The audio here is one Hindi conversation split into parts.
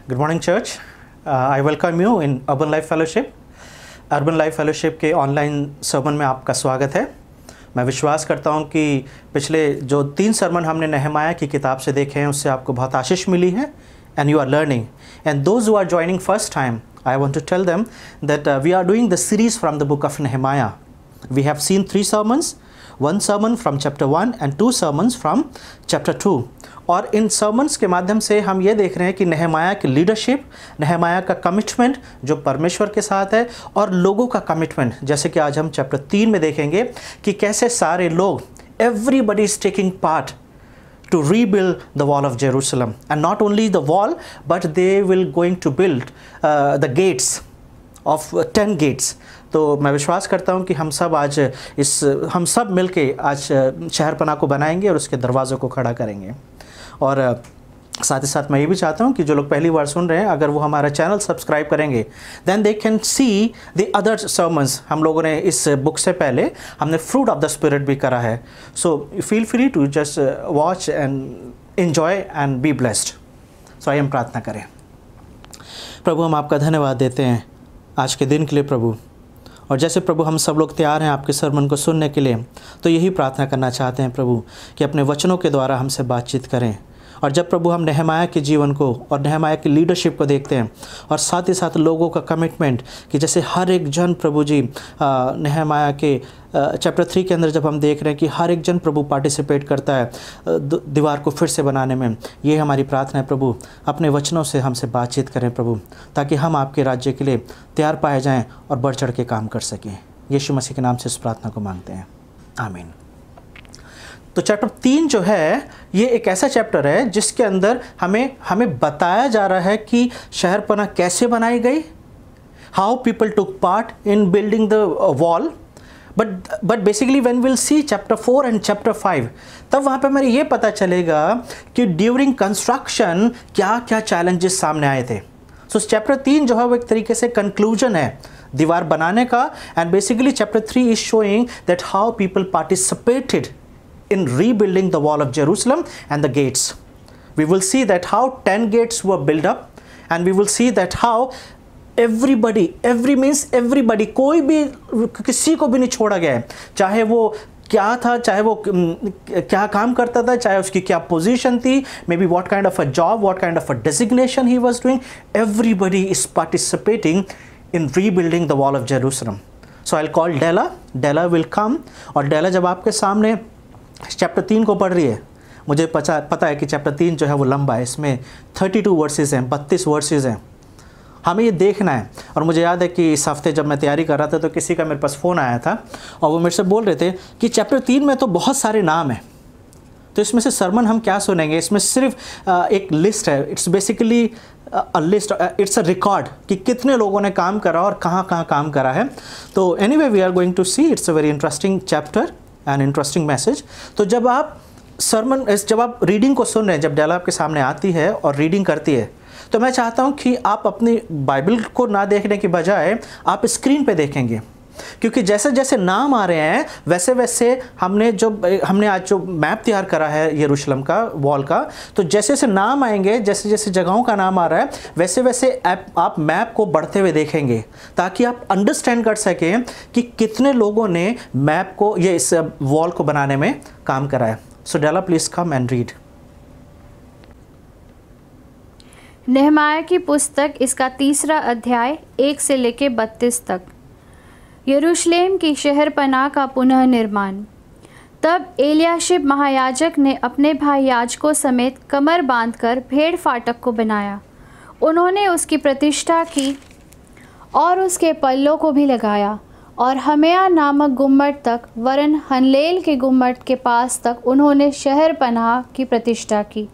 Good morning, church. I welcome you in Urban Life Fellowship. Urban life fellowship के ऑनलाइन सर्मन में आपका स्वागत है। मैं विश्वास करता हूं कि पिछले जो 3 सर्मन हमने नेहमाया की किताब से देखे हैं उससे आपको बहुत आशीष मिली है and you are learning. And those who are joining first time, I want to tell them that we are doing the series from the book of Nehemiah. We have seen 3 sermons, 1 sermon from chapter 1 and 2 sermons from chapter 2. और इन सर्मन्स के माध्यम से हम ये देख रहे हैं कि नेहमाया की लीडरशिप, नेहमाया का कमिटमेंट जो परमेश्वर के साथ है और लोगों का कमिटमेंट, जैसे कि आज हम चैप्टर 3 में देखेंगे कि कैसे सारे लोग, everybody is taking part to rebuild the wall of Jerusalem, and not only the wall but they will going to build the gates of 10 gates. तो मैं विश्वास करता हूँ कि हम सब मिलके आज शहरपनाह को बनाएंगे और उसके दरवाज़ों को खड़ा करेंगे। और साथ ही साथ मैं ये भी चाहता हूँ कि जो लोग पहली बार सुन रहे हैं, अगर वो हमारा चैनल सब्सक्राइब करेंगे then they can see the other sermons. हम लोगों ने इस बुक से पहले हमने फ्रूट ऑफ द स्पिरिट भी करा है। So feel free to just watch and enjoy and be blessed. So आइए हम प्रार्थना करें। प्रभु, हम आपका धन्यवाद देते हैं आज के दिन के लिए प्रभु। और जैसे प्रभु हम सब लोग तैयार हैं आपके सरमन को सुनने के लिए, तो यही प्रार्थना करना चाहते हैं प्रभु कि अपने वचनों के द्वारा हमसे बातचीत करें। और जब प्रभु हम नेहमाया के जीवन को और नेहमाया की लीडरशिप को देखते हैं और साथ ही साथ लोगों का कमिटमेंट कि जैसे हर एक जन प्रभु जी नेहमाया के चैप्टर 3 के अंदर जब हम देख रहे हैं कि हर एक जन प्रभु पार्टिसिपेट करता है दीवार को फिर से बनाने में, ये हमारी प्रार्थना है प्रभु। अपने वचनों से हमसे बातचीत करें प्रभु, ताकि हम आपके राज्य के लिए तैयार पाए जाएं और बढ़ चढ़ के काम कर सकें। यीशु मसीह के नाम से इस प्रार्थना को मांगते हैं, आमीन। तो चैप्टर 3 जो है ये एक ऐसा चैप्टर है जिसके अंदर हमें बताया जा रहा है कि शहरपनाह कैसे बनाई गई, how people took part in building the wall. But basically when will see chapter 4 and chapter 5, तब वहाँ पे हमें ये पता चलेगा कि ड्यूरिंग कंस्ट्रक्शन क्या क्या चैलेंजेस सामने आए थे। सो चैप्टर 3 जो है वो एक तरीके से कंक्लूजन है दीवार बनाने का। And basically chapter 3 is showing that how people participated in rebuilding the wall of Jerusalem and the gates. We will see that how 10 gates were built up, and we will see that how everybody, कोई भी किसी को भी नहीं छोड़ा गया है, चाहे वो क्या था, चाहे वो क्या काम करता था, चाहे उसकी क्या पोजीशन थी, maybe what kind of a job, what kind of a designation he was doing, everybody is participating in rebuilding the wall of Jerusalem. So I will call Della will come, और डेला जब आपके सामने चैप्टर 3 को पढ़ रही है, मुझे पता है कि चैप्टर 3 जो है वो लंबा है, इसमें 32 वर्सेस हैं, 32 वर्सेस हैं। हमें ये देखना है। और मुझे याद है कि इस हफ्ते जब मैं तैयारी कर रहा था तो किसी का मेरे पास फ़ोन आया था और वो मेरे से बोल रहे थे कि चैप्टर 3 में तो बहुत सारे नाम हैं, तो इसमें से सरमन हम क्या सुनेंगे। इसमें सिर्फ एक लिस्ट है, it's basically a list, it's a record कि कितने लोगों ने काम करा और कहाँ कहाँ काम करा है। तो anyway we are going to see, it's a very interesting chapter an interesting message. तो जब आप रीडिंग को सुन रहे हैं, जब डेला आपके सामने आती है और रीडिंग करती है, तो मैं चाहता हूं कि आप अपनी बाइबल को ना देखने की बजाय आप स्क्रीन पे देखेंगे, क्योंकि जैसे जैसे नाम आ रहे हैं वैसे वैसे हमने आज जो मैप तैयार करा है यरूशलेम का वॉल का, तो जैसे जैसे नाम आएंगे, जैसे जैसे जगहों का नाम आ रहा है, वैसे वैसे आप मैप को बढ़ते हुए देखेंगे, ताकि आप अंडरस्टैंड कर सकें कि कितने लोगों ने मैप को, ये इस वॉल को बनाने में काम करा है। So Della please come and read. Nehemiah की पुस्तक, इसका 3रा अध्याय 1 से लेकर 32 तक। यरूशलेम की शहरपनाह का पुनः निर्माण। तब एलियाशिब महायाजक ने अपने भाई याजकों समेत कमर बांधकर भेड़ फाटक को बनाया। उन्होंने उसकी प्रतिष्ठा की और उसके पल्लों को भी लगाया, और हमेया नामक गुम्मट तक, वरन हनलेल के गुम्मट के पास तक उन्होंने शहरपनाह की प्रतिष्ठा की।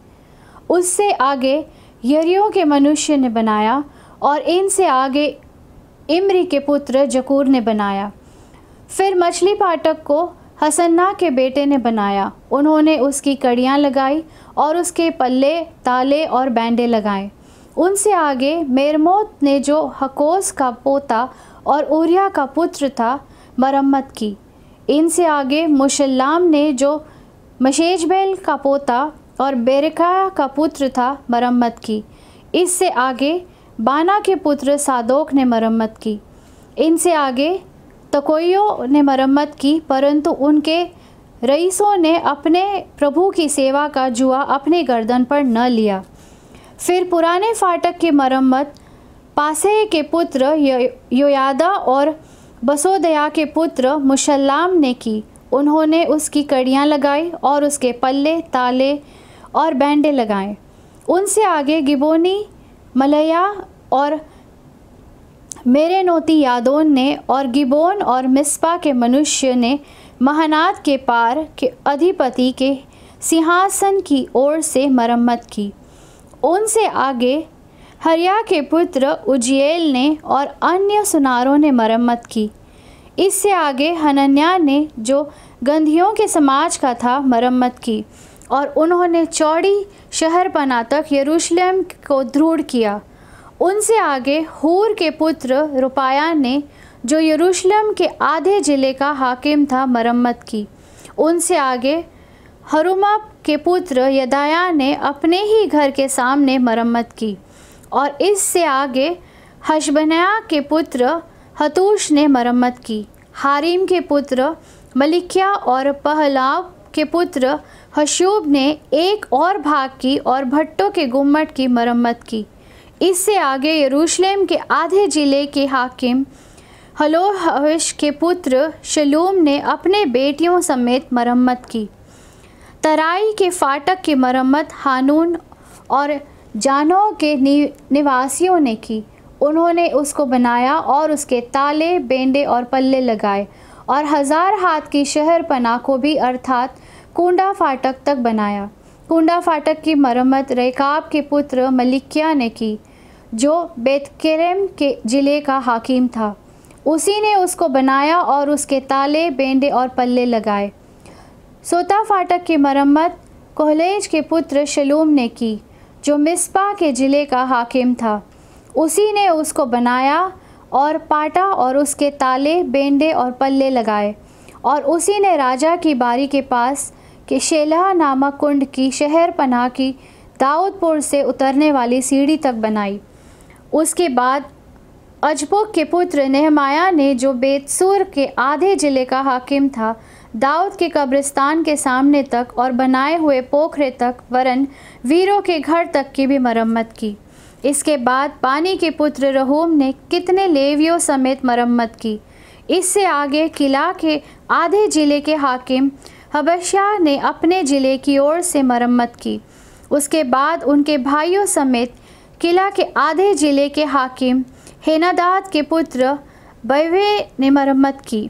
उससे आगे यरियों के मनुष्य ने बनाया, और इनसे आगे इमरी के पुत्र जकूर ने बनाया। फिर मछली फाटक को हसन्ना के बेटे ने बनाया। उन्होंने उसकी कड़ियाँ लगाई और उसके पल्ले, ताले और बैंडे लगाए। उनसे आगे मेरमोत ने, जो हकोस का पोता और ऊरिया का पुत्र था, मरम्मत की। इनसे आगे मुशल्लाम ने, जो मशेजबेल का पोता और बेरेकाया का पुत्र था, मरम्मत की। इससे आगे बाना के पुत्र सादोक ने मरम्मत की। इनसे आगे तकोइयों ने मरम्मत की, परंतु उनके रईसों ने अपने प्रभु की सेवा का जुआ अपने गर्दन पर न लिया। फिर पुराने फाटक की मरम्मत पासे के पुत्र योयादा और बसोदया के पुत्र मुशल्लाम ने की। उन्होंने उसकी कड़ियाँ लगाई और उसके पल्ले, ताले और बैंडे लगाए। उनसे आगे गिबोनी, मलया और मेरेनोती यादोन ने और गिबोन और मिस्पा के मनुष्य ने महानात के पार के अधिपति के सिंहासन की ओर से मरम्मत की। उनसे आगे हरिया के पुत्र उजिएल ने और अन्य सुनारों ने मरम्मत की। इससे आगे हनन्या ने, जो गंधियों के समाज का था, मरम्मत की और उन्होंने चौड़ी शहरपना तक यरूशलेम को दृढ़ किया। उनसे आगे हूर के पुत्र रुपाया ने, जो यरूशलेम के आधे ज़िले का हाकिम था, मरम्मत की। उनसे आगे हरुमप के पुत्र यदाया ने अपने ही घर के सामने मरम्मत की और इससे आगे हशबन्याह के पुत्र हतूश ने मरम्मत की। हारिम के पुत्र मलिकिया और पहलाव के पुत्र हशूब ने एक और भाग की और भट्टों के गुम्मट की मरम्मत की। इससे आगे यरूशलेम के आधे ज़िले के हाकिम हलोहविश के पुत्र शलूम ने अपने बेटियों समेत मरम्मत की। तराई के फाटक की मरम्मत हानून और जानों के निवासियों ने की। उन्होंने उसको बनाया और उसके ताले, बेंडे और पल्ले लगाए और 1000 हाथ की शहरपनाह को भी अर्थात कुंडा फाटक तक बनाया। कुंडा फाटक की मरम्मत रेकाब के पुत्र मलिकिया ने की, जो बेतकेरेम के ज़िले का हाकिम था। उसी ने उसको बनाया और उसके ताले, बेंडे और पल्ले लगाए। सोता फाटक की मरम्मत कोहलेज के पुत्र शलूम ने की, जो मिस्पा के ज़िले का हाकिम था। उसी ने उसको बनाया और पाटा और उसके ताले, बेंडे और पल्ले लगाए और उसी ने राजा की बारी के पास के शेलह नामक कुंड की शहरपनाह की दाऊदपुर से उतरने वाली सीढ़ी तक बनाई। उसके बाद अजबुक के पुत्र नेहमाया ने, जो बेतसूर के आधे ज़िले का हाकिम था, दाऊद के कब्रिस्तान के सामने तक और बनाए हुए पोखरे तक, वरन वीरों के घर तक की भी मरम्मत की। इसके बाद पानी के पुत्र रहूम ने कितने लेवियों समेत मरम्मत की। इससे आगे किला के आधे ज़िले के हाकिम हबशाह ने अपने ज़िले की ओर से मरम्मत की। उसके बाद उनके भाइयों समेत किला के आधे ज़िले के हाकिम हेनादाद के पुत्र बैवे ने मरम्मत की।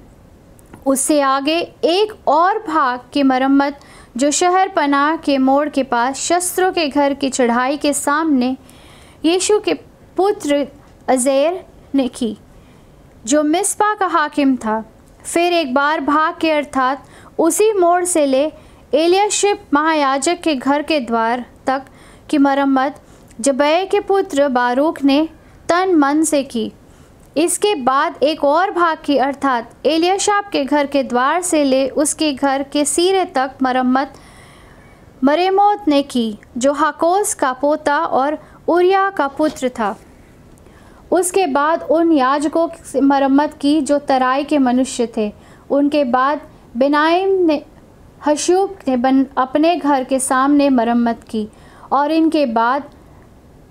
उससे आगे एक और भाग की मरम्मत, जो शहरपनाह के मोड़ के पास शस्त्रों के घर की चढ़ाई के सामने यीशु के पुत्र अज़ेर ने की, जो मिस्पा का हाकिम था। फिर एक बार भाग के अर्थात उसी मोड़ से ले एलियाशिब महायाजक के घर के द्वार तक की मरम्मत जबै के पुत्र बारूक ने तन मन से की। इसके बाद एक और भाग की अर्थात एलियाशाब के घर के द्वार से ले उसके घर के सिरे तक मरम्मत मरेमोत ने की, जो हाकोस का पोता और उरिया का पुत्र था। उसके बाद उन याजकों से मरम्मत की जो तराई के मनुष्य थे। उनके बाद बेनाइम ने हशूब ने अपने घर के सामने मरम्मत की और इनके बाद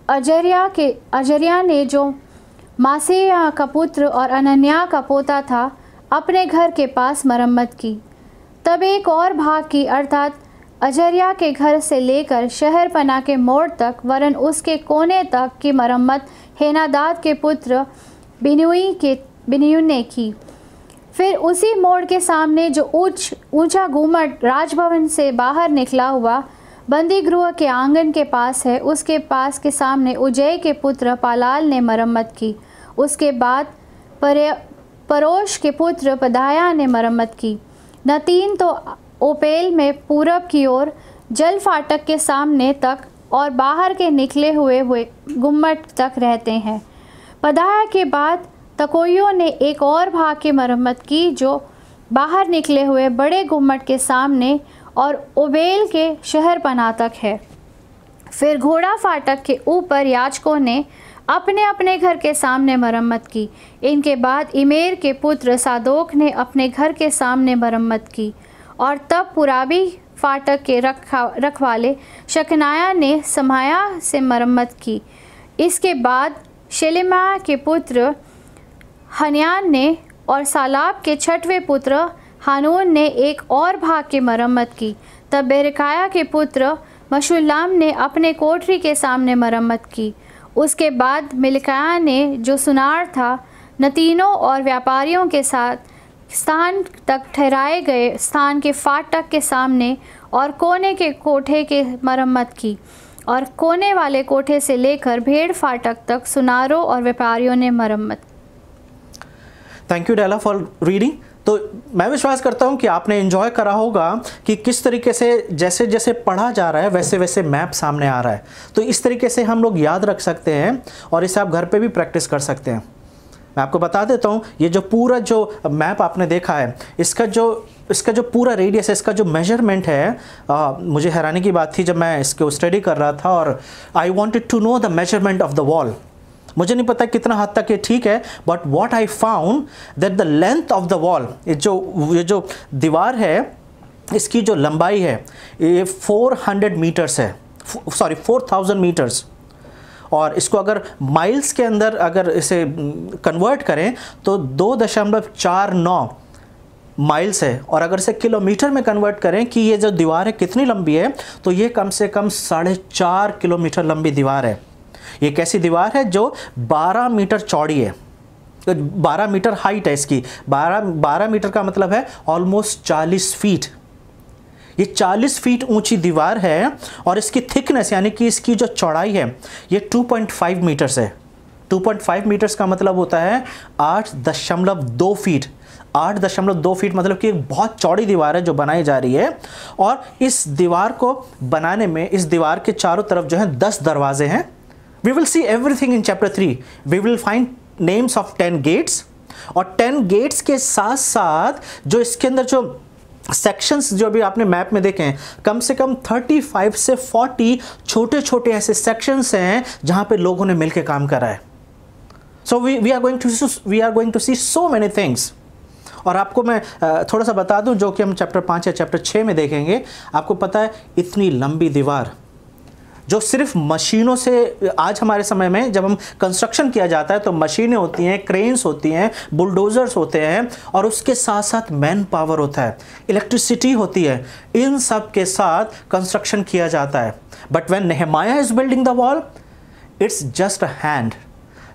अजरिया ने, जो मासेया का पुत्र और अनन्या का पोता था, अपने घर के पास मरम्मत की। तब एक और भाग की अर्थात अजरिया के घर से लेकर शहरपनाह के मोड़ तक, वरन उसके कोने तक की मरम्मत हेनादाद के पुत्र बिन्यून ने की। फिर उसी मोड़ के सामने जो ऊंचा गुम्मट राजभवन से बाहर निकला हुआ बंदी गृह के आंगन के पास है, उसके पास के सामने उजय के पुत्र पालाल ने मरम्मत की। उसके बाद परोश के पुत्र पदाया ने मरम्मत की। नतीन तो ओपेल में पूरब की ओर जल फाटक के सामने तक और बाहर के निकले हुए गुम्मट तक रहते हैं। पदाया के बाद तकोइयों ने एक और भाग की मरम्मत की, जो बाहर निकले हुए बड़े गुम्मट के सामने और ओबेल के शहरपनाह तक है। फिर घोड़ा फाटक के ऊपर याजकों ने अपने अपने घर के सामने मरम्मत की। इनके बाद इमेर के पुत्र सादोक ने अपने घर के सामने मरम्मत की, और तब पुराबी फाटक के रखवाले शकनाया ने समाया से मरम्मत की। इसके बाद शेलेमा के पुत्र हनयान ने और सालाब के छठवें पुत्र हानून ने एक और भाग की मरम्मत की। तब बेरकाया के पुत्र मशुल्लाम ने अपने कोठरी के सामने मरम्मत की। उसके बाद मिल्काया ने, जो सुनार था, नतीनों और व्यापारियों के साथ स्थान तक ठहराए गए स्थान के फाटक के सामने और कोने के कोठे के मरम्मत की, और कोने वाले कोठे से लेकर भेड़ फाटक तक सुनारों और व्यापारियों ने मरम्मत। Thank you Della for reading. तो मैं विश्वास करता हूं कि आपने एंजॉय करा होगा कि किस तरीके से जैसे जैसे पढ़ा जा रहा है वैसे वैसे मैप सामने आ रहा है। तो इस तरीके से हम लोग याद रख सकते हैं और इसे आप घर पे भी प्रैक्टिस कर सकते हैं। मैं आपको बता देता हूं, ये जो पूरा जो मैप आपने देखा है, इसका जो पूरा रेडियस है, इसका जो मेजरमेंट है, मुझे हैरानी की बात थी जब मैं इसको स्टडी कर रहा था और I wanted to know the measurement of the wall. मुझे नहीं पता कितना हद तक ये ठीक है, but what I found that the length of the wall, ये जो दीवार है, इसकी जो लंबाई है ये 400 मीटर्स है, सॉरी 4000 मीटर्स। और इसको अगर माइल्स के अंदर अगर इसे कन्वर्ट करें तो 2.49 माइल्स है। और अगर इसे किलोमीटर में कन्वर्ट करें कि ये जो दीवार है कितनी लंबी है, तो ये कम से कम 4.5 किलोमीटर लंबी दीवार है। ये एक ऐसी दीवार है जो 12 मीटर चौड़ी है, 12 मीटर हाइट है इसकी। 12 मीटर का मतलब है ऑलमोस्ट 40 फीट। ये 40 फीट ऊंची दीवार है और इसकी थिकनेस यानी कि इसकी जो चौड़ाई है ये 2.5 मीटर्स है। 2.5 मीटर्स का मतलब होता है 8.2 फीट। 8.2 फीट मतलब कि एक बहुत चौड़ी दीवार है जो बनाई जा रही है। और इस दीवार को बनाने में इस दीवार के चारों तरफ जो है 10 दरवाजे हैं। We will see everything in chapter 3. We will find names of 10 gates, और 10 gates के साथ साथ जो इसके अंदर जो सेक्शंस जो अभी आपने मैप में देखे हैं, कम से कम 35 से 40 छोटे छोटे ऐसे सेक्शंस हैं जहां पे लोगों ने मिलकर काम करा है। So we are going to see so many things. और आपको मैं थोड़ा सा बता दूं जो कि हम चैप्टर 5 या चैप्टर 6 में देखेंगे। आपको पता है इतनी लंबी दीवार जो सिर्फ मशीनों से, आज हमारे समय में जब हम कंस्ट्रक्शन किया जाता है तो मशीनें होती हैं, क्रेन्स होती हैं, बुलडोजर्स होते हैं, और उसके साथ साथ मैन पावर होता है, इलेक्ट्रिसिटी होती है। इन सब के साथ कंस्ट्रक्शन किया जाता है। But when Nehemiah is building the wall, it's just a hand,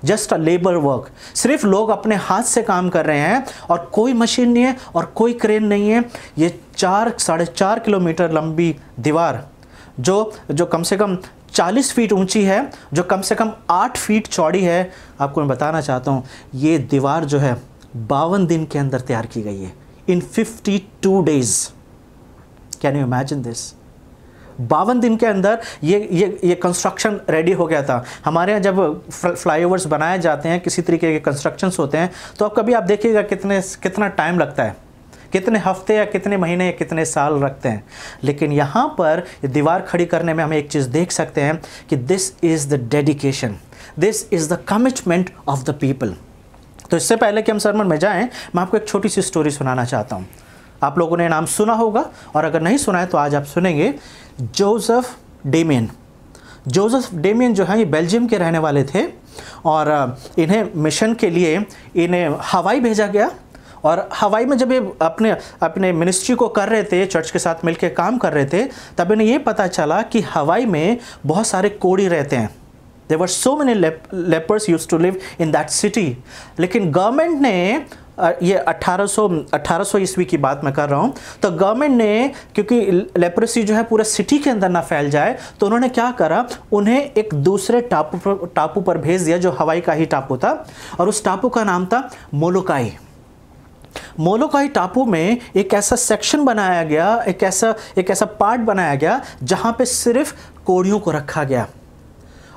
just a labour work. सिर्फ लोग अपने हाथ से काम कर रहे हैं और कोई मशीन नहीं है और कोई क्रेन नहीं है। ये 4-4.5 किलोमीटर लंबी दीवार जो कम से कम 40 फीट ऊंची है, जो कम से कम 8 फीट चौड़ी है, आपको मैं बताना चाहता हूँ ये दीवार जो है 52 दिन के अंदर तैयार की गई है, इन 52 days. Can you imagine this? 52 दिन के अंदर ये कंस्ट्रक्शन रेडी हो गया था। हमारे यहाँ जब फ्लाईओवर्स बनाए जाते हैं, किसी तरीके के कंस्ट्रक्शंस होते हैं, तो अब कभी आप देखिएगा कितना टाइम लगता है, कितने हफ्ते या कितने महीने या कितने साल रखते हैं। लेकिन यहाँ पर दीवार खड़ी करने में हम एक चीज़ देख सकते हैं कि this is the dedication, this is the commitment of the people. तो इससे पहले कि हम सरमन में जाएं, मैं आपको एक छोटी सी स्टोरी सुनाना चाहता हूँ। आप लोगों ने नाम सुना होगा, और अगर नहीं सुना है तो आज आप सुनेंगे। जोसेफ डेमियन जो है ये बेल्जियम के रहने वाले थे, और इन्हें मिशन के लिए इन्हें हवाई भेजा गया। और हवाई में जब ये अपने मिनिस्ट्री को कर रहे थे, चर्च के साथ मिलकर काम कर रहे थे, तब इन्हें ये पता चला कि हवाई में बहुत सारे कोढ़ी रहते हैं। There were so many lepers used to live in that city. लेकिन गवर्नमेंट ने, ये 1800 ईस्वी की बात मैं कर रहा हूँ, तो गवर्नमेंट ने, क्योंकि लेप्रेसी जो है पूरे सिटी के अंदर ना फैल जाए, तो उन्होंने क्या करा, उन्हें एक दूसरे टापू पर भेज दिया जो हवाई का ही टापू था, और उस टापू का नाम था मोलोकाई टापू में एक ऐसा सेक्शन बनाया गया, एक ऐसा पार्ट बनाया गया जहां पे सिर्फ कोढ़ियों को रखा गया।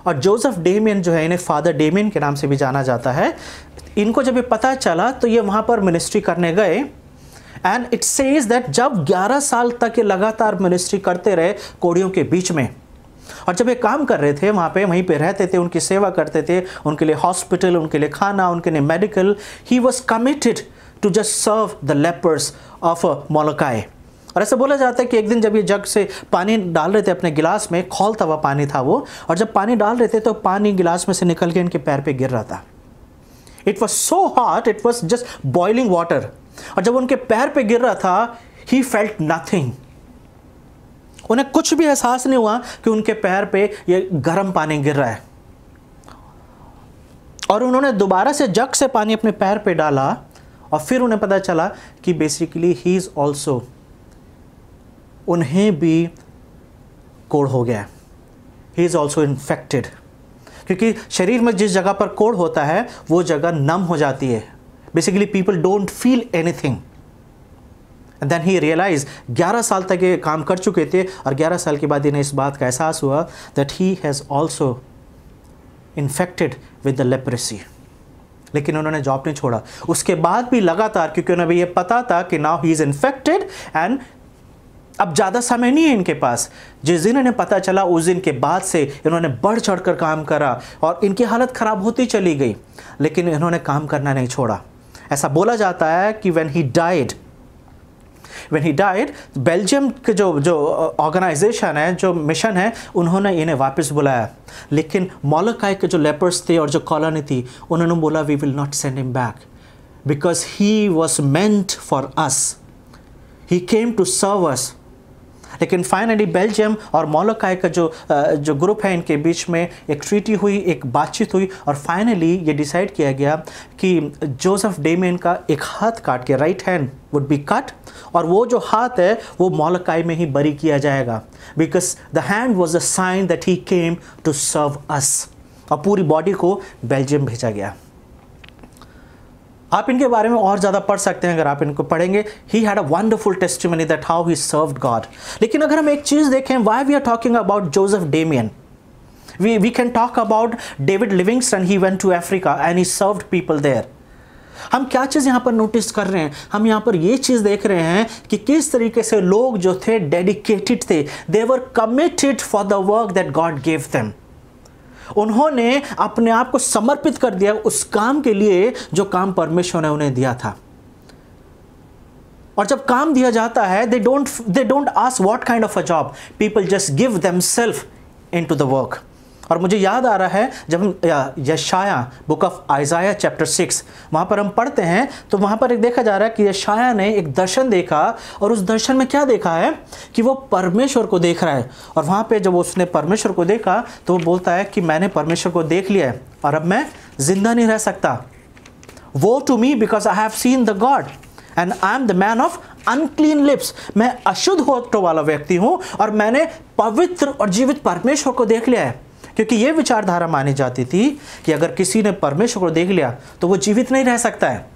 और जोसेफ डेमियन जो है, इन्हें फादर डेमियन के नाम से भी जाना जाता है, इनको जब ये पता चला तो ये वहां पर मिनिस्ट्री करने गए। एंड इट सेज दैट जब 11 साल तक ये लगातार मिनिस्ट्री करते रहे कोढ़ियों के बीच में, और जब ये काम कर रहे थे वहाँ पे, वहीं पे रहते थे, उनकी सेवा करते थे, उनके लिए हॉस्पिटल, उनके लिए खाना, उनके लिए medical, he was committed to just serve the lepers of Molokai. और ऐसा बोला जाता है कि एक दिन जब ये जग से पानी डाल रहे थे अपने गिलास में, खौलता हुआ पानी था वो, और जब पानी डाल रहे थे तो पानी गिलास में से निकल के इनके पैर पे गिर रहा था। It was so hot, it was just boiling water. और जब उनके पैर पे गिर रहा था, ही फेल्ट नथिंग। उन्हें कुछ भी एहसास नहीं हुआ कि उनके पैर पे ये गर्म पानी गिर रहा है। और उन्होंने दोबारा से जग से पानी अपने पैर पे डाला और फिर उन्हें पता चला कि बेसिकली ही इज ऑल्सो, उन्हें भी कोढ़ हो गया, ही इज ऑल्सो इन्फेक्टेड। क्योंकि शरीर में जिस जगह पर कोढ़ होता है वो जगह नम हो जाती है। Basically people don't feel anything. And then he realise, 11 साल तक ये काम कर चुके थे और 11 साल के बाद इन्हें इस बात का एहसास हुआ that he has also infected with the leprosy. लेकिन उन्होंने जॉब नहीं छोड़ा। उसके बाद भी लगातार, क्योंकि उन्हें भी ये पता था कि now he is infected and अब ज़्यादा समय नहीं है इनके पास। जिस दिन इन्हें पता चला उस दिन के बाद से इन्होंने बढ़ चढ़ कर काम करा और इनकी हालत ख़राब होती चली गई, लेकिन इन्होंने काम करना नहीं छोड़ा। ऐसा बोला जाता है कि when he died, बेल्जियम के जो ऑर्गेनाइजेशन है, जो मिशन है, उन्होंने इन्हें वापस बुलाया। लेकिन मोलोकाई के जो लेपर्स थे और जो कॉलोनी थी, उन्होंने बोला we will not send him back because he was meant for us, he came to serve us. लेकिन फाइनली बेल्जियम और मोलोकाई का जो ग्रुप है, इनके बीच में एक ट्रीटी हुई, एक बातचीत हुई और फाइनली ये डिसाइड किया गया कि जोसेफ डेमियन का एक हाथ काट के, right hand would be cut, और वो जो हाथ है वो मोलोकाई में ही बरी किया जाएगा, because the hand was a sign that he came to serve us. और पूरी बॉडी को बेल्जियम भेजा गया। आप इनके बारे में और ज़्यादा पढ़ सकते हैं अगर आप इनको पढ़ेंगे। He had a wonderful testimony that how he served God. लेकिन अगर हम एक चीज़ देखें, why we are talking about Joseph Damien, we can talk about David Livingstone, he went to Africa and he served people there. हम क्या चीज़ यहाँ पर नोटिस कर रहे हैं? हम यहाँ पर ये चीज़ देख रहे हैं कि किस तरीके से लोग जो थे डेडिकेटेड थे, they were committed for the work that God gave them. उन्होंने अपने आप को समर्पित कर दिया उस काम के लिए जो काम परमेश्वर ने उन्हें दिया था। और जब काम दिया जाता है, they don't ask what kind of a job, people just give themselves into the work। और मुझे याद आ रहा है जब हम यशाया, बुक ऑफ आइजाया चैप्टर 6, वहाँ पर हम पढ़ते हैं तो वहाँ पर एक देखा जा रहा है कि यशाया ने एक दर्शन देखा, और उस दर्शन में क्या देखा है कि वो परमेश्वर को देख रहा है। और वहाँ पे जब उसने परमेश्वर को देखा तो वो बोलता है कि मैंने परमेश्वर को देख लिया है और अब मैं जिंदा नहीं रह सकता। वो to me because I have seen the God and I am the man of unclean lips. मैं अशुद्ध होठों वाला व्यक्ति हूँ और मैंने पवित्र और जीवित परमेश्वर को देख लिया है। क्योंकि ये विचारधारा मानी जाती थी कि अगर किसी ने परमेश्वर को देख लिया तो वो जीवित नहीं रह सकता है।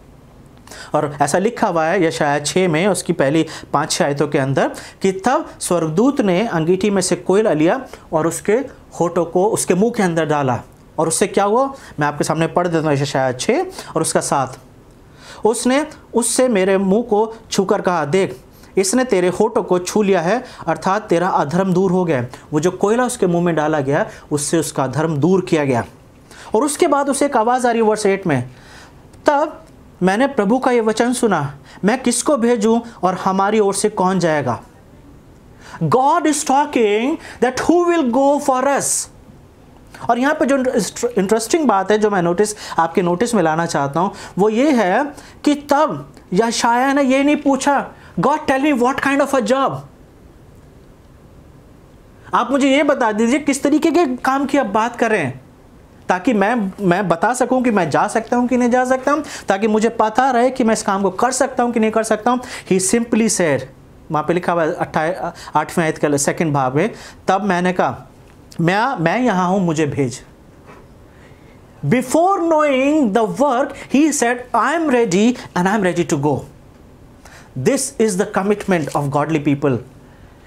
और ऐसा लिखा हुआ है यशाया 6 में, उसकी पहली 5 आयतों के अंदर, कि तब स्वर्गदूत ने अंगीठी में से कोयला लिया और उसके होठों को उसके मुंह के अंदर डाला। और उससे क्या हुआ, मैं आपके सामने पढ़ देता हूँ यशाया 6 और उसका 7। उसने उससे मेरे मुंह को छूकर कहा, देख इसने तेरे होठों को छू लिया है, अर्थात तेरा अधर्म दूर हो गया। वो जो कोयला उसके मुंह में डाला गया उससे उसका धर्म दूर किया गया। और उसके बाद उसे एक आवाज़ आ रही है वर्स 8 में, तब मैंने प्रभु का ये वचन सुना, मैं किसको भेजूं और हमारी ओर से कौन जाएगा। God is talking that who will go for us. और यहाँ पे जो इंटरेस्टिंग बात है जो मैं आपके नोटिस में लाना चाहता हूँ वो ये है कि तब यशाया ने ये नहीं पूछा, God tell me what kind of a job. आप मुझे ये बता दीजिए किस तरीके के काम की आप बात कर रहे हैं, ताकि मैं बता सकूं कि मैं जा सकता हूं कि नहीं जा सकता हूं, ताकि मुझे पता रहे कि मैं इस काम को कर सकता हूं कि नहीं कर सकता हूं। ही सिंपली सेड, वहां पे लिखा हुआ है 8वें आयत के सेकंड भाग में, तब मैंने कहा मैं यहां हूं, मुझे भेज। Before knowing the work he said I am ready and I am ready to go. This is the commitment of godly people.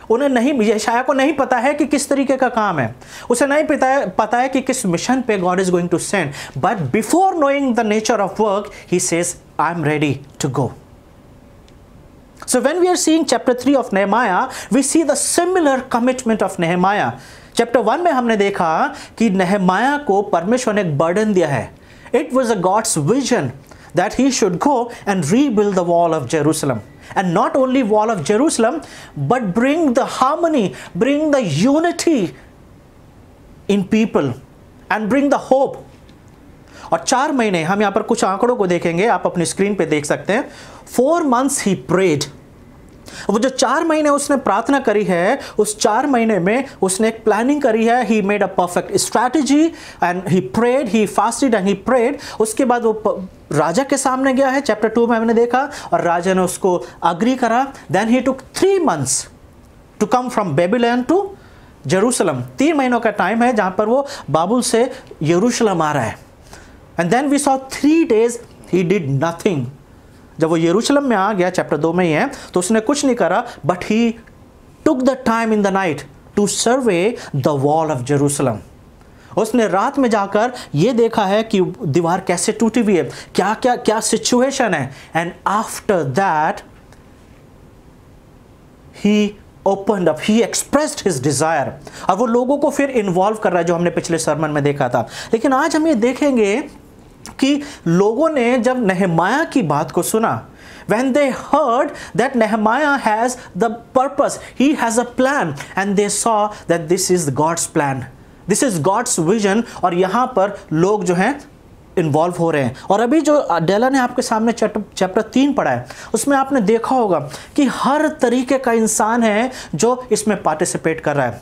उन्हें नहीं, यशाया को नहीं पता है कि किस तरीके का काम है, उसे नहीं पता है कि किस मिशन पे God is going to send, but before knowing the nature of work he says I am ready to go. So when we are seeing chapter 3 of Nehemiah, we see the similar commitment of Nehemiah. Chapter 1 में हमने देखा कि नehemiah को परमेश्वर ने एक बर्डन दिया है. It was a God's vision that he should go and rebuild the wall of Jerusalem. And not only wall of Jerusalem, but bring the harmony, bring the unity in people and bring the hope. और 4 महीने, हम यहाँ पर कुछ आंकड़ों को देखेंगे, आप अपनी स्क्रीन पे देख सकते हैं. 4 months he prayed. वो जो 4 महीने उसने प्रार्थना करी है, उस 4 महीने में उसने एक प्लानिंग करी है. He made a perfect strategy and he prayed, he fasted and he prayed. उसके बाद वो राजा के सामने गया है, चैप्टर 2 में हमने देखा, और राजा ने उसको अग्री करा. Then he took 3 months to come from Babylon to Jerusalem. 3 महीनों का टाइम है जहाँ पर वो बाबुल से यरूशलेम आ रहा है. And then we saw 3 days he did nothing. जब वो यरूशलेम में आ गया, चैप्टर 2 में ही है, तो उसने कुछ नहीं करा, but he took the time in the night to survey the wall of Jerusalem. उसने रात में जाकर ये देखा है कि दीवार कैसे टूटी हुई है, क्या क्या क्या सिचुएशन है. And after that he opened up, he expressed his Dzire. और वो लोगों को फिर इन्वॉल्व कर रहा है, जो हमने पिछले सरमन में देखा था. लेकिन आज हम ये देखेंगे कि लोगों ने जब नेहमाया की बात को सुना, when they heard that Nehemiah has the purpose, he has a plan, and they saw that this is God's plan, this is God's vision, और यहाँ पर लोग जो हैं इन्वॉल्व हो रहे हैं. और अभी जो डेला ने आपके सामने चैप्टर 3 पढ़ा है, उसमें आपने देखा होगा कि हर तरीके का इंसान है जो इसमें पार्टिसिपेट कर रहा है.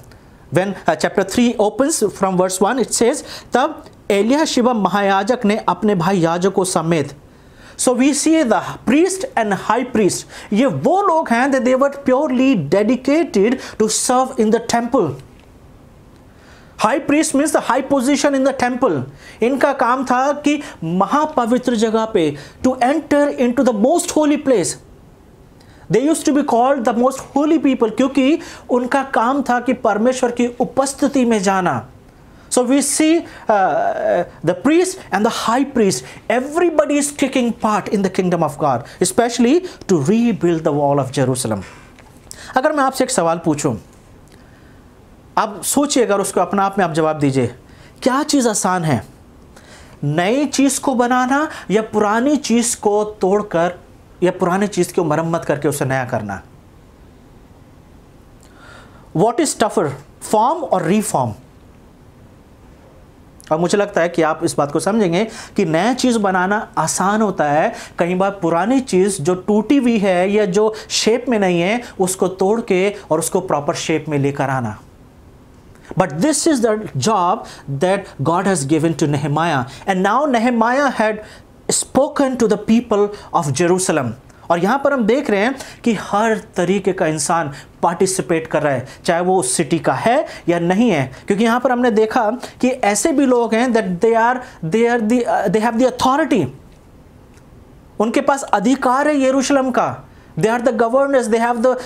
When chapter 3 opens from verse 1, it says, तब एलियाशिबा महायाजक ने अपने भाई याजकों समेत. So we see the priest and high priest. ये वो लोग हैं that they were purely dedicated to serve in the temple. High priest means the high position in the temple. इनका काम था कि महापवित्र जगह पे to enter into the most holy place. They used to be called the most holy people क्योंकि उनका काम था कि परमेश्वर की उपस्थिति में जाना. So we see the priest and the high priest, everybody is taking part in the kingdom of God, especially to rebuild the wall of Jerusalem. अगर मैं आपसे एक सवाल पूछूं, आप सोचिए, अगर उसको अपना आप में आप जवाब दीजिए, क्या चीज़ आसान है, नई चीज़ को बनाना या पुरानी चीज़ को तोड़कर या पुरानी चीज़ की मरम्मत करके उसे नया करना? What is tougher, form or reform? और मुझे लगता है कि आप इस बात को समझेंगे कि नया चीज़ बनाना आसान होता है. कई बार पुरानी चीज़ जो टूटी हुई है या जो शेप में नहीं है, उसको तोड़ के और उसको प्रॉपर शेप में लेकर आना. But this is the job that God has given to Nehemiah. And now Nehemiah had spoken to the people of Jerusalem. और यहाँ पर हम देख रहे हैं कि हर तरीके का इंसान पार्टिसिपेट कर रहा है, चाहे वो उस सिटी का है या नहीं है. क्योंकि यहाँ पर हमने देखा कि ऐसे भी लोग हैं that they have the authority. उनके पास अधिकार है यरूशलेम का. They are the governors, they have the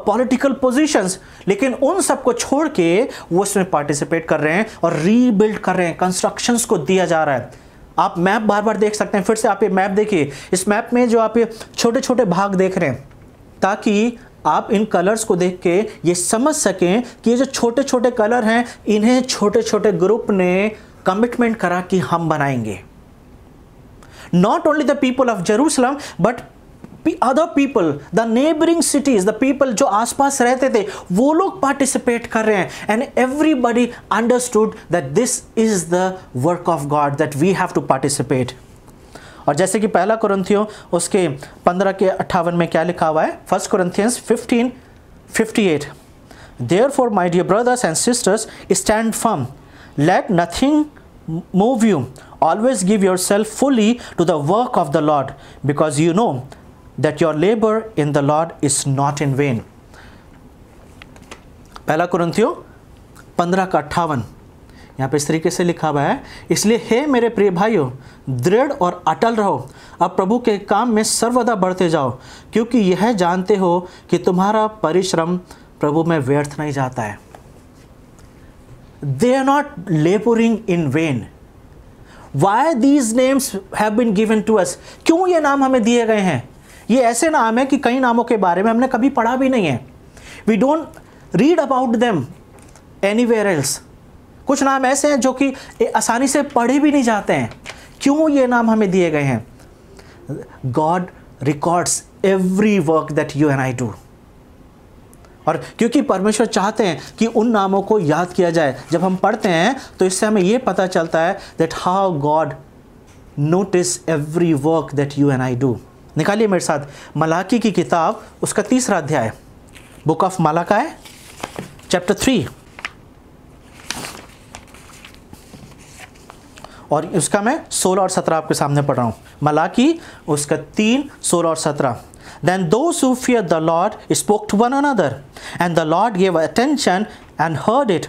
political positions. लेकिन उन सबको छोड़ के वो उसमें पार्टिसिपेट कर रहे हैं और रीबिल्ड कर रहे हैं, कंस्ट्रक्शंस को दिया जा रहा है. आप मैप बार बार देख सकते हैं. फिर से आप ये मैप देखिए. इस मैप में जो आप ये छोटे छोटे भाग देख रहे हैं, ताकि आप इन कलर्स को देख के ये समझ सकें कि ये जो छोटे छोटे कलर हैं, इन्हें छोटे छोटे ग्रुप ने कमिटमेंट करा कि हम बनाएंगे. Not only the people of Jerusalem but other people, the neighboring cities, the people जो आसपास रहते थे, वो लोग पार्टिसिपेट कर रहे हैं. and everybody understood that this is the work of God, that we have to participate. और जैसे कि पहला कुरिन्थियों उसके 15 के 58 में क्या लिखा हुआ है, 1 Corinthians 15:58, therefore my dear brothers and sisters, stand firm, let nothing move you, always give yourself fully to the work of the Lord, because you know that your labor in the Lord is not in vain. पहला कुरिन्थियों 15 का 58 यहाँ पे इस तरीके से लिखा हुआ है, इसलिए हे मेरे प्रिय भाइयों, दृढ़ और अटल रहो, अब प्रभु के काम में सर्वदा बढ़ते जाओ, क्योंकि यह जानते हो कि तुम्हारा परिश्रम प्रभु में व्यर्थ नहीं जाता है. They are not laboring in vain. Why these names have been given to us? क्यों ये नाम हमें दिए गए हैं? ये ऐसे नाम है कि कई नामों के बारे में हमने कभी पढ़ा भी नहीं है. We don't read about them. Anywhere else. कुछ नाम ऐसे हैं जो कि आसानी से पढ़े भी नहीं जाते हैं। क्यों ये नाम हमें दिए गए हैं? God records every work that you and I do. और क्योंकि परमेश्वर चाहते हैं कि उन नामों को याद किया जाए, जब हम पढ़ते हैं तो इससे हमें ये पता चलता है that how God notice every work that you and I do. निकालिए मेरे साथ मलाकी की किताब, उसका 3रा अध्याय, बुक ऑफ मलाकी चैप्टर 3, और उसका मैं 16 और 17 आपके सामने पढ़ रहा हूँ। मलाकी उसका 3, 16 और 17। Then those who feared the Lord spoke to one another, and the Lord gave attention and heard it.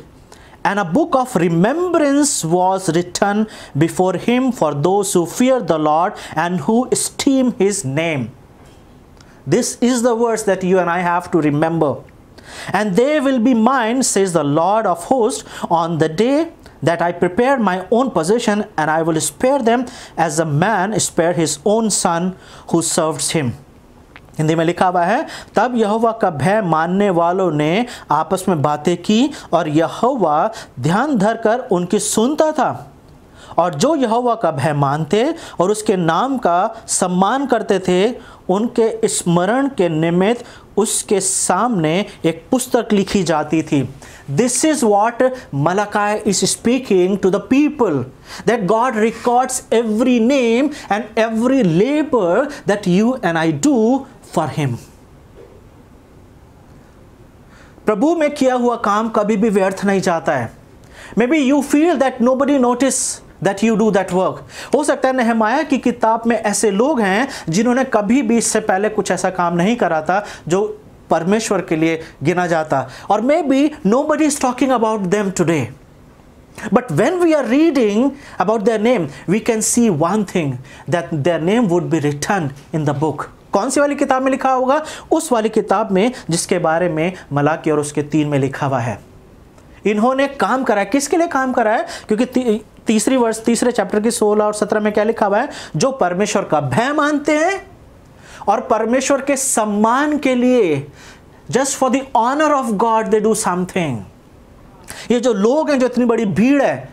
And a book of remembrance was written before him for those who fear the Lord and who esteem his name. This is the words that you and I have to remember. And they will be mine, says the Lord of hosts, on the day that I prepare my own possession, and I will spare them as a man spare his own son who serves him. Hindi में लिखा हुआ है, तब यहोवा का भय मानने वालों ने आपस में बातें की और यहोवा ध्यान धरकर उनकी सुनता था। और जो यहोवा का भय मानते और उसके नाम का सम्मान करते थे, उनके स्मरण के निमित्त उसके सामने एक पुस्तक लिखी जाती थी। This is what Malachi is speaking to the people, that God records every name and every labor that you and I do for him. प्रभु में किया हुआ काम कभी भी व्यर्थ नहीं जाता है। Maybe you feel that nobody notice that you do that work. हो सकता है नहमाया की किताब में ऐसे लोग हैं जिन्होंने कभी भी इससे पहले कुछ ऐसा काम नहीं करा था जो परमेश्वर के लिए गिना जाता, और maybe nobody is talking about them today. But when we are reading about their name, we can see one thing, that their name would be written in the book. कौन सी वाली किताब में लिखा होगा? उस वाली किताब में जिसके बारे में मलाकी और उसके 3 में लिखा हुआ है। इन्होंने काम करा है। किसके लिए काम करा है? क्योंकि तीसरे चैप्टर की 16 और 17 में क्या लिखा हुआ है? जो परमेश्वर का भय मानते हैं और परमेश्वर के सम्मान के लिए, just for the honour of God they do something. ये जो लोग हैं, जो इतनी बड़ी भीड़ है,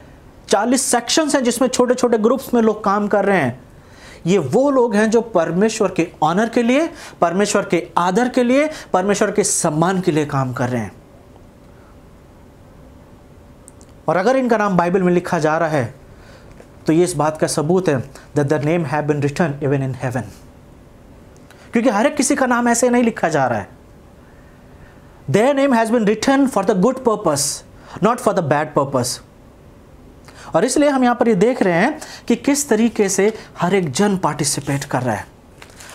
40 सेक्शंस हैं जिसमें छोटे छोटे ग्रुप्स में लोग काम कर रहे हैं, ये वो लोग हैं जो परमेश्वर के ऑनर के लिए, परमेश्वर के आदर के लिए, परमेश्वर के सम्मान के लिए काम कर रहे हैं। और अगर इनका नाम बाइबल में लिखा जा रहा है तो ये इस बात का सबूत है that the name have been written even in heaven, क्योंकि हर एक किसी का नाम ऐसे नहीं लिखा जा रहा है। Their name has been written for the good purpose, not for the bad purpose. और इसलिए हम यहाँ पर ये देख रहे हैं कि किस तरीके से हर एक जन पार्टिसिपेट कर रहा है।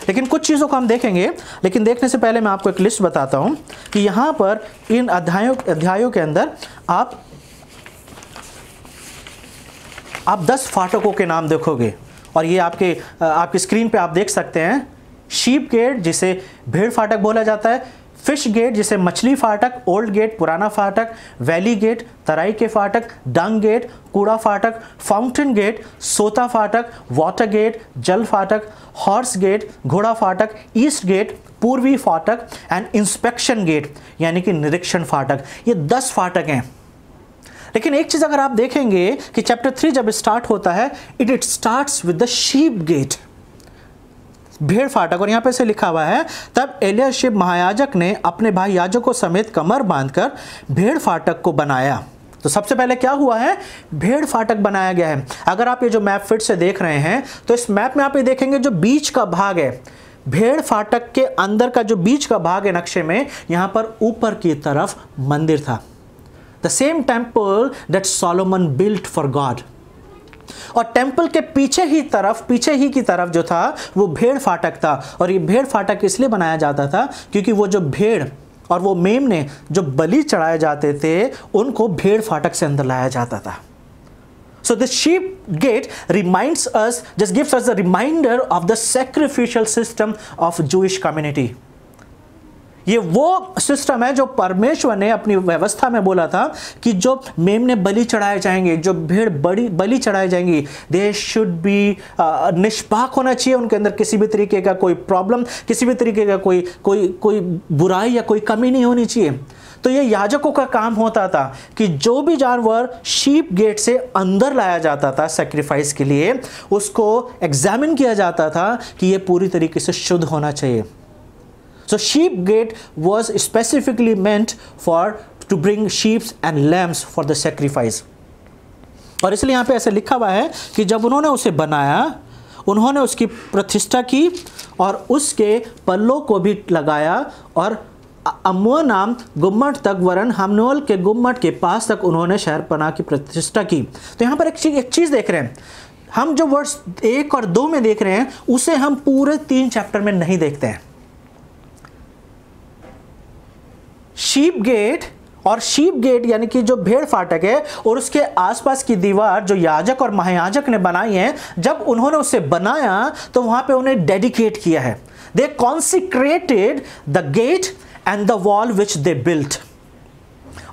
लेकिन कुछ चीज़ों को हम देखेंगे, लेकिन देखने से पहले मैं आपको एक लिस्ट बताता हूँ कि यहाँ पर इन अध्यायों के अंदर आप 10 फाटकों के नाम देखोगे, और ये आपकी स्क्रीन पे आप देख सकते हैं। शीप गेट, जिसे भेड़ फाटक बोला जाता है, फिश गेट जिसे मछली फाटक, ओल्ड गेट पुराना फाटक, वैली गेट तराई के फाटक, डंग गेट कूड़ा फाटक, फाउंटेन गेट सोता फाटक, वाटर गेट जल फाटक, हॉर्स गेट घोड़ा फाटक, ईस्ट गेट पूर्वी फाटक एंड इंस्पेक्शन गेट यानी कि निरीक्षण फाटक। ये 10 फाटक हैं। लेकिन एक चीज अगर आप देखेंगे कि चैप्टर 3 जब स्टार्ट होता है, it starts with the sheep gate, भेड़ फाटक। और यहाँ पे से लिखा हुआ है, तब एलियाशिब महायाजक ने अपने भाई याजकों समेत कमर बांधकर भेड़ फाटक को बनाया। तो सबसे पहले क्या हुआ है? भेड़ फाटक बनाया गया है। अगर आप ये जो मैप फिर से देख रहे हैं तो इस मैप में आप ये देखेंगे जो बीच का भाग है, भेड़ फाटक के अंदर का जो बीच का भाग है नक्शे में, यहाँ पर ऊपर की तरफ मंदिर था। The same temple that Solomon built for God. और टेम्पल के पीछे ही की तरफ जो था वो भेड़ फाटक था। और ये भेड़ फाटक इसलिए बनाया जाता था क्योंकि वो जो भेड़ और वो मेमने जो बलि चढ़ाए जाते थे, उनको भेड़ फाटक से अंदर लाया जाता था। So the sheep gate reminds us, just gives us a reminder of the sacrificial system of Jewish community. ये वो सिस्टम है जो परमेश्वर ने अपनी व्यवस्था में बोला था कि जो मेमने बलि चढ़ाए जाएंगे, जो भेड़ बड़ी बलि चढ़ाई जाएंगी, दे शुड बी निष्पाक होना चाहिए, उनके अंदर किसी भी तरीके का कोई प्रॉब्लम, किसी भी तरीके का कोई बुराई या कोई कमी नहीं होनी चाहिए। तो ये याजकों का काम होता था कि जो भी जानवर शीप गेट से अंदर लाया जाता था सैक्रिफाइस के लिए, उसको एग्जामिन किया जाता था कि ये पूरी तरीके से शुद्ध होना चाहिए। So sheep gate was specifically meant to bring sheep and lambs for the sacrifice. और इसलिए यहाँ पे ऐसे लिखा हुआ है कि जब उन्होंने उसे बनाया, उन्होंने उसकी प्रतिष्ठा की और उसके पल्लों को भी लगाया और अम्मुआ नाम गुम्मट तक वरन हमनोल के गुम्मट के पास तक उन्होंने शहरपनाह की प्रतिष्ठा की। तो यहाँ पर एक चीज़ देख रहे हैं, हम जो वर्ष 1 और 2 में देख रहे हैं उसे हम पूरे 3 चैप्टर में नहीं देखते हैं। शीप गेट और शीप गेट यानी कि जो भेड़ फाटक है और उसके आसपास की दीवार जो याजक और महायाजक ने बनाई है, जब उन्होंने उसे बनाया तो वहां पे उन्हें डेडिकेट किया है। They consecrated the gate and the wall which they built.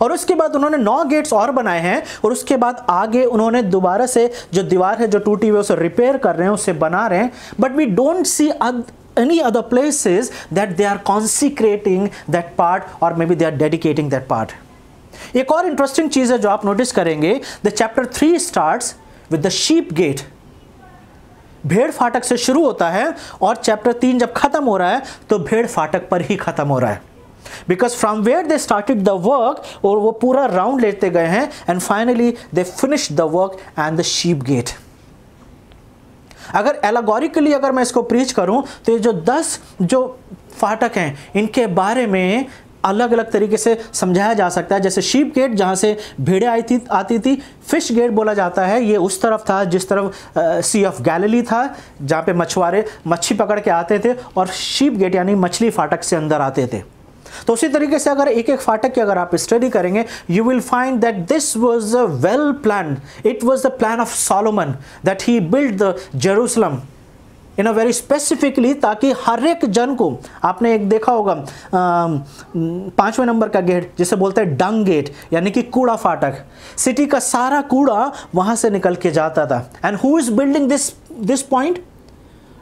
और उसके बाद उन्होंने 9 गेट्स और बनाए हैं और उसके बाद आगे उन्होंने दोबारा से जो दीवार है जो टूटी हुई उसे रिपेयर कर रहे हैं, उसे बना रहे हैं। But we don't see any other places that they are consecrating that part or maybe they are dedicating that part. एक और इंटरेस्टिंग चीज है जो आप नोटिस करेंगे, the chapter 3 starts with the sheep gate. भेड़ फाटक से शुरू होता है और चैप्टर 3 जब खत्म हो रहा है तो भेड़ फाटक पर ही खत्म हो रहा है। Because from where they started the work, और वो पूरा राउंड लेते गए हैं and finally they finish the work and the sheep gate. अगर एलागोरिकली अगर मैं इसको प्रीच करूं तो ये जो 10 जो फाटक हैं इनके बारे में अलग अलग तरीके से समझाया जा सकता है। जैसे शीप गेट जहाँ से भेड़ें आती थी, फिश गेट बोला जाता है, ये उस तरफ था जिस तरफ सी ऑफ गैलिली था जहाँ पे मछुआरे मच्छी पकड़ के आते थे, और शीप गेट यानी मछली फाटक से अंदर आते थे। तो उसी तरीके से अगर एक एक फाटक की अगर आप स्टडी करेंगे, you will find that this was a well plan, it was the plan of Solomon that he build the Jerusalem in a very specifically, ताकि हर एक जन को, आपने एक देखा होगा 5वें नंबर का गेट जिसे बोलते हैं डंग गेट यानी कि कूड़ा फाटक, सिटी का सारा कूड़ा वहां से निकल के जाता था। And who is building this point?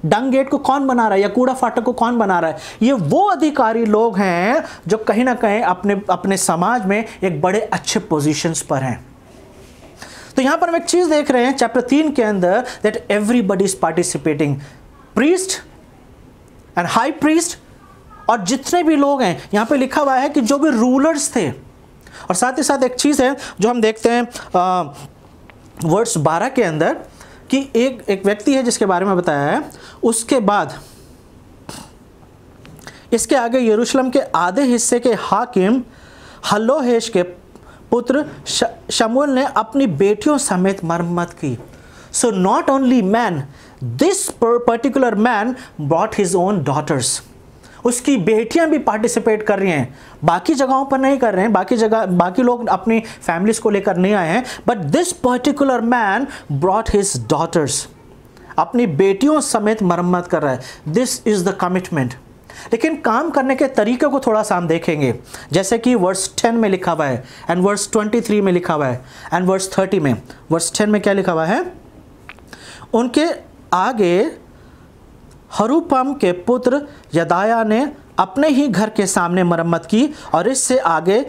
Dung gate को कौन बना रहा है या कूड़ा फाटक को कौन बना रहा है? ये वो अधिकारी लोग हैं जो कहीं ना कहीं अपने समाज में एक बड़े अच्छे पोजीशंस पर हैं। तो यहां पर हम एक चीज देख रहे हैं चैप्टर 3 के अंदर, that everybody is participating, priest and high priest और जितने भी लोग हैं। यहां पे लिखा हुआ है कि जो भी रूलर्स थे, और साथ ही साथ एक चीज है जो हम देखते हैं वर्स 12 के अंदर कि एक व्यक्ति है जिसके बारे में बताया है। उसके बाद इसके आगे यरूशलेम के आधे हिस्से के हाकिम हल्लोहेश के पुत्र शमूएल ने अपनी बेटियों समेत मरम्मत की। So not only man, this particular man brought his own daughters. उसकी बेटियां भी पार्टिसिपेट कर रही हैं, बाकी जगहों पर नहीं कर रहे हैं, बाकी लोग अपनी फैमिलीज को लेकर नहीं आए हैं, but this particular man brought his daughters, अपनी बेटियों समेत मरम्मत कर रहा है। This is the commitment. लेकिन काम करने के तरीके को थोड़ा सा हम देखेंगे, जैसे कि वर्स 10 में लिखा हुआ है एंड वर्स 23 में लिखा हुआ है एंड वर्स 30 में। वर्स 10 में क्या लिखा हुआ है? उनके आगे हरूपम के पुत्र यदाया ने अपने ही घर के सामने मरम्मत की, और इससे आगे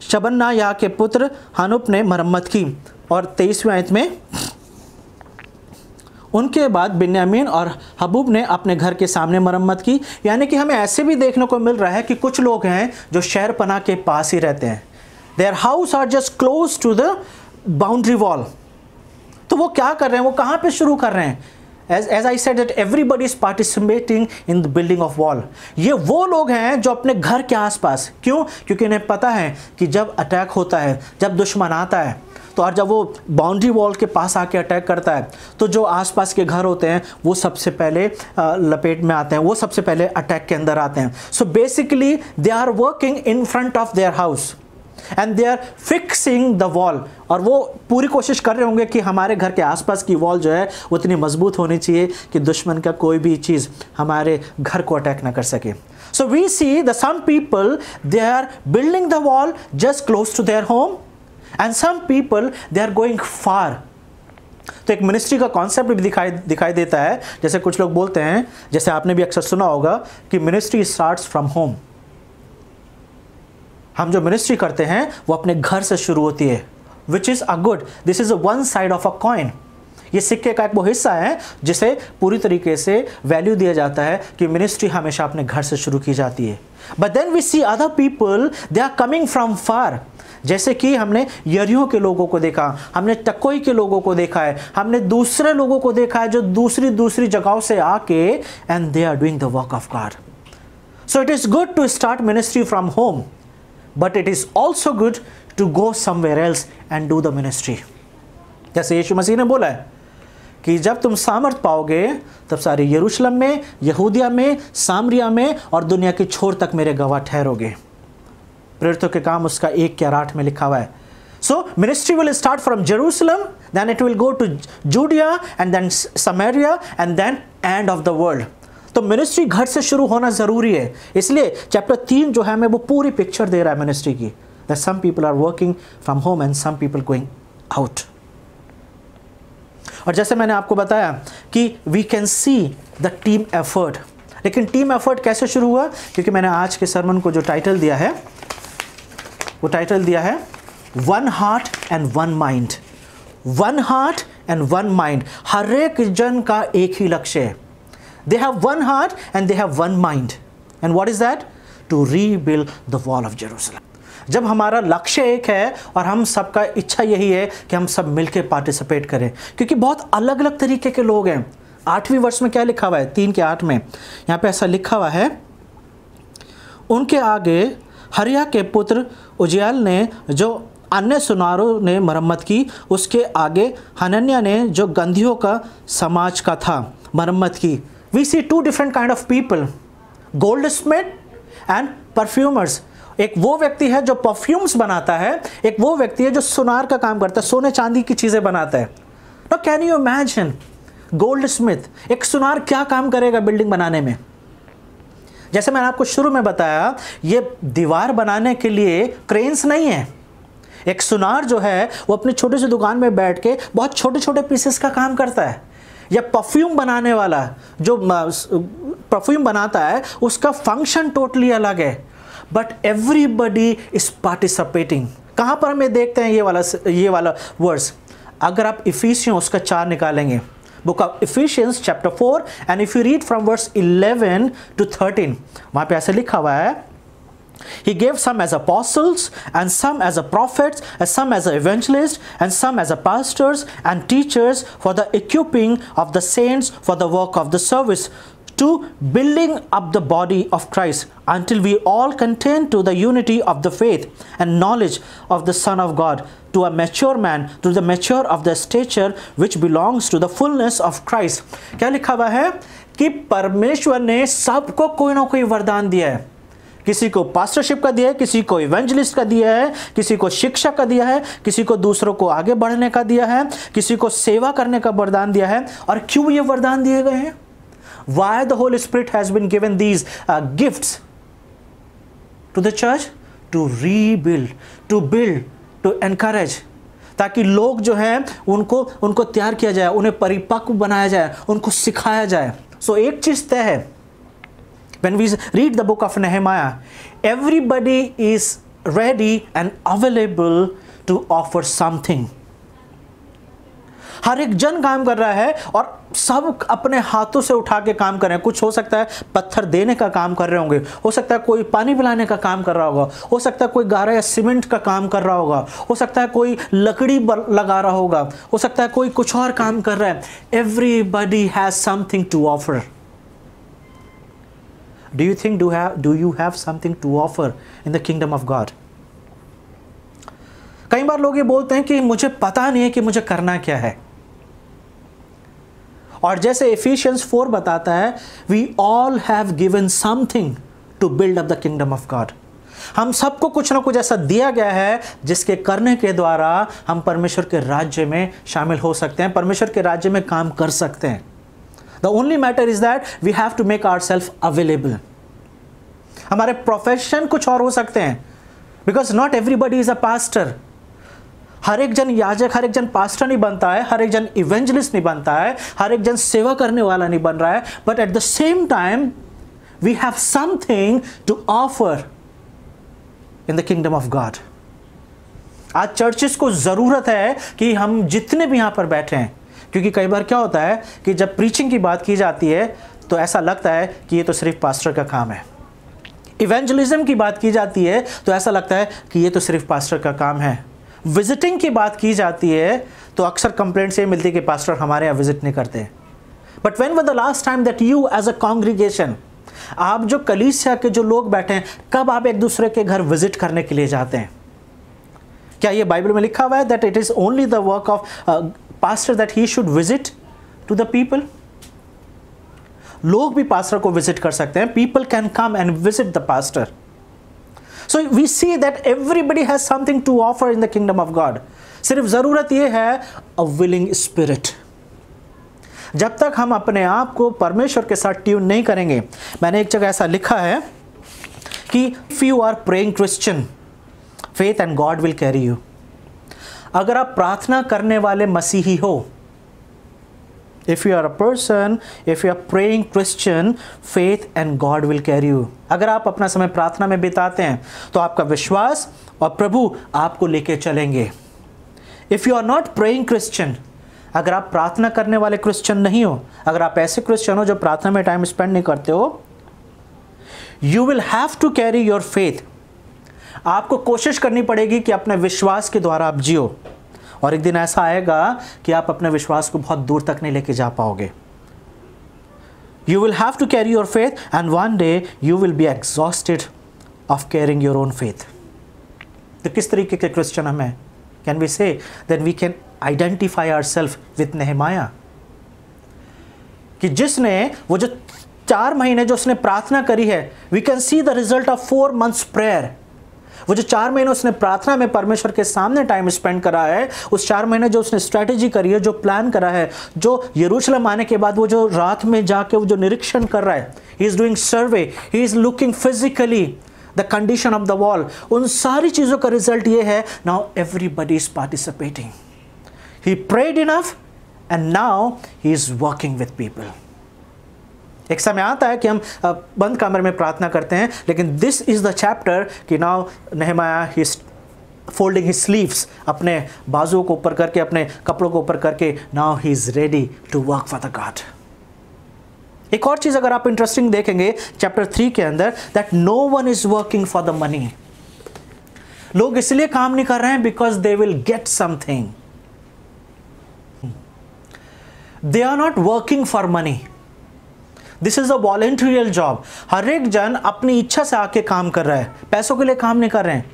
शबन्नाया के पुत्र हनुप ने मरम्मत की। और 23वें आयत में, उनके बाद बिन्यामीन और हबूब ने अपने घर के सामने मरम्मत की। यानी कि हमें ऐसे भी देखने को मिल रहा है कि कुछ लोग हैं जो शहरपनाह के पास ही रहते हैं, their house are just close to the boundary wall. तो वो क्या कर रहे हैं, वो कहाँ पे शुरू कर रहे हैं? As I said that everybody is participating in the building of wall. ये वो लोग हैं जो अपने घर के आसपास, क्यों? क्योंकि इन्हें पता है कि जब अटैक होता है, जब दुश्मन आता है, तो और जब वो बाउंड्री वॉल के पास आके अटैक करता है, तो जो आसपास के घर होते हैं वो सबसे पहले लपेट में आते हैं, वो सबसे पहले अटैक के अंदर आते हैं। So basically they are working in front of their house. And they are fixing the wall, और वो पूरी कोशिश कर रहे होंगे कि हमारे घर के आसपास की वॉल जो है उतनी मजबूत होनी चाहिए कि दुश्मन का कोई भी चीज़ हमारे घर को अटैक ना कर सके. So we see that some people, they are building the wall just close to their home, and some people they are going far. तो एक मिनिस्ट्री का कॉन्सेप्ट भी दिखाई देता है. जैसे कुछ लोग बोलते हैं, जैसे आपने भी अक्सर सुना होगा कि मिनिस्ट्री स्टार्ट्स फ्रॉम होम. हम जो मिनिस्ट्री करते हैं वो अपने घर से शुरू होती है, which is a good. This is one side of a coin. ये सिक्के का एक वो हिस्सा है जिसे पूरी तरीके से वैल्यू दिया जाता है कि मिनिस्ट्री हमेशा अपने घर से शुरू की जाती है. But then we see other people, they are coming from far. जैसे कि हमने यरिहो के लोगों को देखा, हमने टकोई के लोगों को देखा है, हमने दूसरे लोगों को देखा है जो दूसरी जगहों से आके and they are doing the work of God. So it is good to start ministry from home, but it is also good to go somewhere else and do the ministry. जैसे यीशु मसीह ने बोला है कि जब तुम सामर्थ पाओगे तब सारे यरूशलेम में, यहूदिया में, सामरिया में और दुनिया के छोर तक मेरे गवाह ठहरोगे. प्रेरितों के काम उसका 1:8 में लिखा हुआ है. So ministry will start from Jerusalem, then it will go to Judea and then Samaria and then end of the world. तो मिनिस्ट्री घर से शुरू होना ज़रूरी है. इसलिए चैप्टर 3 जो है हमें वो पूरी पिक्चर दे रहा है मिनिस्ट्री की, that some people are working from home and some people going out. और जैसे मैंने आपको बताया कि we can see the team effort. लेकिन टीम एफर्ट कैसे शुरू हुआ? क्योंकि मैंने आज के सरमन को जो टाइटल दिया है वो टाइटल दिया है one heart and one mind. One heart and one mind. हर एक जन का एक ही लक्ष्य है. They have one heart and they have one mind. And what is that? To rebuild the wall of Jerusalem. जब हमारा लक्ष्य एक है और हम सबका इच्छा यही है कि हम सब मिलकर पार्टिसिपेट करें, क्योंकि बहुत अलग अलग तरीके के लोग हैं. 8वें वर्ष में क्या लिखा हुआ है? 3:8 में यहाँ पे ऐसा लिखा हुआ है, उनके आगे हरिया के पुत्र उजियाल ने जो अन्य सुनारों ने मरम्मत की, उसके आगे हनन्या ने जो गंधियों का समाज का था मरम्मत की. We see 2 different kind of people, goldsmith and perfumers. एक वो व्यक्ति है जो परफ्यूम्स बनाता है, एक वो व्यक्ति है जो सुनार का काम करता है, सोने चांदी की चीज़ें बनाता है. तो can you imagine gold Smith, एक सुनार क्या काम करेगा बिल्डिंग बनाने में? जैसे मैंने आपको शुरू में बताया, ये दीवार बनाने के लिए क्रेन्स नहीं है. एक सुनार जो है वो अपनी छोटी सी दुकान में बैठ के बहुत छोटे छोटे पीसेस का काम करता है. या परफ्यूम बनाने वाला जो परफ्यूम बनाता है उसका फंक्शन टोटली अलग है. But everybody is participating. कहाँ पर हमें देखते हैं ये वाला वर्स? अगर आप इफिसियों उसका 4 निकालेंगे, book of Ephesians chapter 4, and if you read from verse 11 to 13, वहाँ पे ऐसे लिखा हुआ है, He gave some as apostles, and some as a prophets, and some as evangelists, and some as a pastors and teachers for the equipping of the saints for the work of the service, to building up the body of Christ, until we all contain to the unity of the faith and knowledge of the Son of God, to a mature man, to the mature of the stature which belongs to the fullness of Christ. क्या लिखा हुआ है कि परमेश्वर ने सबको कोई ना कोई वरदान दिया है. किसी को पास्टरशिप का दिया है, किसी को इवेंजलिस्ट का दिया है, किसी को शिक्षा का दिया है, किसी को दूसरों को आगे बढ़ने का दिया है, किसी को सेवा करने का वरदान दिया है. और क्यों ये वरदान दिए गए हैं? Why the Holy Spirit has been given these gifts to the church? To rebuild, to build, to encourage, ताकि लोग जो हैं उनको तैयार किया जाए, उन्हें परिपक्व बनाया जाए, उनको सिखाया जाए. So एक चीज़ तय है, when we read the book of Nehemiah, everybody is ready and available to offer something. हर एक जन काम कर रहा है और सब अपने हाथों से उठा के काम कर रहे हैं. कुछ हो सकता है पत्थर देने का काम कर रहे होंगे, हो सकता है कोई पानी पिलाने का काम कर रहा होगा, हो सकता है कोई गारा या सीमेंट का काम कर रहा होगा, हो सकता है कोई लकड़ी लगा रहा होगा, हो सकता है कोई कुछ और काम कर रहा है. Everybody has something to offer. Do you think do you have something to offer in the kingdom of God? कई बार लोग ये बोलते हैं कि मुझे पता नहीं है कि मुझे करना क्या है. और जैसे Ephesians 4 बताता है, we all have given something to build up the kingdom of God. हम सबको कुछ ना कुछ ऐसा दिया गया है जिसके करने के द्वारा हम परमेश्वर के राज्य में शामिल हो सकते हैं, परमेश्वर के राज्य में काम कर सकते हैं। The only matter is that we have to make ourselves available. हमारे प्रोफेशन कुछ और हो सकते हैं, because not everybody is a pastor. हर एक जन याजक, हर एक जन पास्टर नहीं बनता है, हर एक जन इवेंजलिस्ट नहीं बनता है, हर एक जन सेवा करने वाला नहीं बन रहा है। But at the same time we have something to offer in the kingdom of God. आज चर्चेस को ज़रूरत है कि हम जितने भी यहाँ पर बैठे हैं, क्योंकि कई बार क्या होता है कि जब प्रीचिंग की बात की जाती है तो ऐसा लगता है कि ये तो सिर्फ पास्टर का काम है। इवेंजलिज्म की बात की जाती है तो ऐसा लगता है कि ये तो सिर्फ पास्टर का काम है। विजिटिंग की बात की जाती है तो अक्सर कंप्लेंट्स ये मिलती है कि पास्टर हमारे यहाँ विजिट नहीं करते। But when was the last time that you as a congregation, आप जो कलीसिया के जो लोग बैठे हैं, कब आप एक दूसरे के घर विजिट करने के लिए जाते हैं? क्या ये बाइबल में लिखा हुआ है that it is only the work of pastor that he should visit to the people? लोग भी पास्टर को विजिट कर सकते हैं। People can come and visit the pastor. So we see that everybody has something to offer in the kingdom of God. सिर्फ ज़रूरत ये है a willing spirit. जब तक हम अपने आप को परमेश्वर के साथ ट्यून नहीं करेंगे, मैंने एक जगह ऐसा लिखा है कि if you are praying Christian, faith and God will carry you. अगर आप प्रार्थना करने वाले मसीही हो, if you are a person, if you are praying Christian, faith and God will carry you. अगर आप अपना समय प्रार्थना में बिताते हैं तो आपका विश्वास और प्रभु आपको लेके चलेंगे। If you are not praying Christian, अगर आप प्रार्थना करने वाले क्रिश्चियन नहीं हो, अगर आप ऐसे क्रिश्चियन हो जो प्रार्थना में टाइम स्पेंड नहीं करते हो, you will have to carry your faith. आपको कोशिश करनी पड़ेगी कि अपने विश्वास के द्वारा आप जियो, और एक दिन ऐसा आएगा कि आप अपने विश्वास को बहुत दूर तक नहीं लेके जा पाओगे। You will have to carry your faith and one day you will be exhausted of carrying your own faith. तो किस तरीके के क्रिश्चियन हम हैं? Can we say that we can identify ourselves with Nehemiah? कि जिसने वो जो 4 महीने जो उसने प्रार्थना करी है, we can see the result of 4 months prayer. वो जो 4 महीने उसने प्रार्थना में परमेश्वर के सामने टाइम स्पेंड करा है, उस 4 महीने जो उसने स्ट्रैटेजी करी है, जो प्लान करा है, जो यरूशलेम आने के बाद वो जो रात में जाके वो जो निरीक्षण कर रहा है, he is doing survey, he is looking physically the condition of the wall, उन सारी चीज़ों का रिजल्ट ये है, now everybody is participating, he prayed enough and now he is working with people. एक समय आता है कि हम बंद कमरे में प्रार्थना करते हैं, लेकिन दिस इज द चैप्टर कि now नेहमाया he is folding his sleeves, अपने बाजुओं को ऊपर करके, अपने कपड़ों को ऊपर करके, now he is ready to work for the God. एक और चीज अगर आप इंटरेस्टिंग देखेंगे चैप्टर 3 के अंदर, that no one is working for the money. लोग इसलिए काम नहीं कर रहे हैं because they will get something, they are not working for money. This is a voluntary job. हर एक जन अपनी इच्छा से आके काम कर रहा है, पैसों के लिए काम नहीं कर रहे हैं।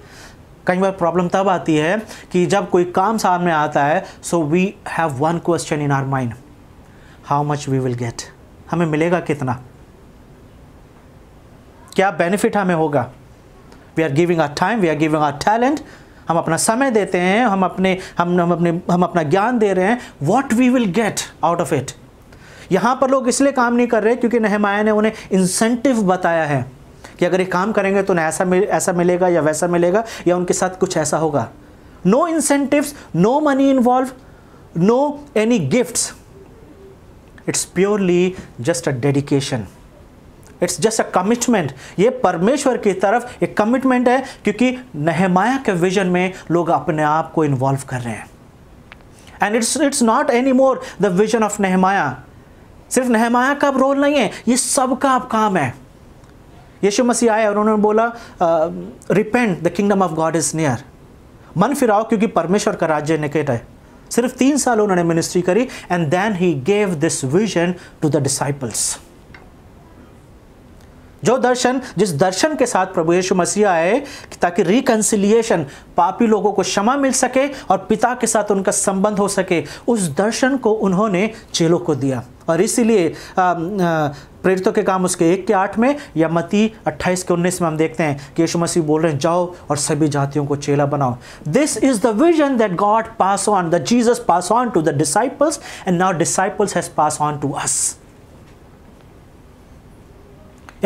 कई बार प्रॉब्लम तब आती है कि जब कोई काम सामने आता है, so we have one question in our mind, how much we will get, हमें मिलेगा कितना, क्या बेनिफिट हमें होगा। We are giving our time, we are giving our talent, हम अपना समय देते हैं, हम अपना ज्ञान दे रहे हैं, what we will get out of it. यहाँ पर लोग इसलिए काम नहीं कर रहे क्योंकि नेहमाया ने उन्हें इंसेंटिव बताया है कि अगर ये काम करेंगे तो उन्हें ऐसा मिलेगा या वैसा मिलेगा या उनके साथ कुछ ऐसा होगा। No incentives, no money involve, no any gifts, it's purely just a dedication, it's just a commitment. ये परमेश्वर की तरफ एक कमिटमेंट है, क्योंकि नेहमाया के विजन में लोग अपने आप को इन्वॉल्व कर रहे हैं। And it's not any more the vision of नेहमाया। सिर्फ नेहमाया का रोल नहीं है, ये सबका अब काम है। यीशु मसीह आए और उन्होंने बोला repent, the kingdom of God is near, मन फिराओ क्योंकि परमेश्वर का राज्य निकट है। सिर्फ 3 साल उन्होंने मिनिस्ट्री करी and then he gave this vision to the disciples. जो दर्शन, जिस दर्शन के साथ प्रभु यीशु मसीह आए ताकि रिकंसिलिएशन, पापी लोगों को क्षमा मिल सके और पिता के साथ उनका संबंध हो सके, उस दर्शन को उन्होंने चेलों को दिया। और इसीलिए प्रेरितों के काम उसके 1:8 में या मत्ती 28:19 में हम देखते हैं कि यीशु मसीह बोल रहे हैं, जाओ और सभी जातियों को चेला बनाओ। This is the vision that God pass on, that Jesus pass on to the disciples and now disciples has pass on to us.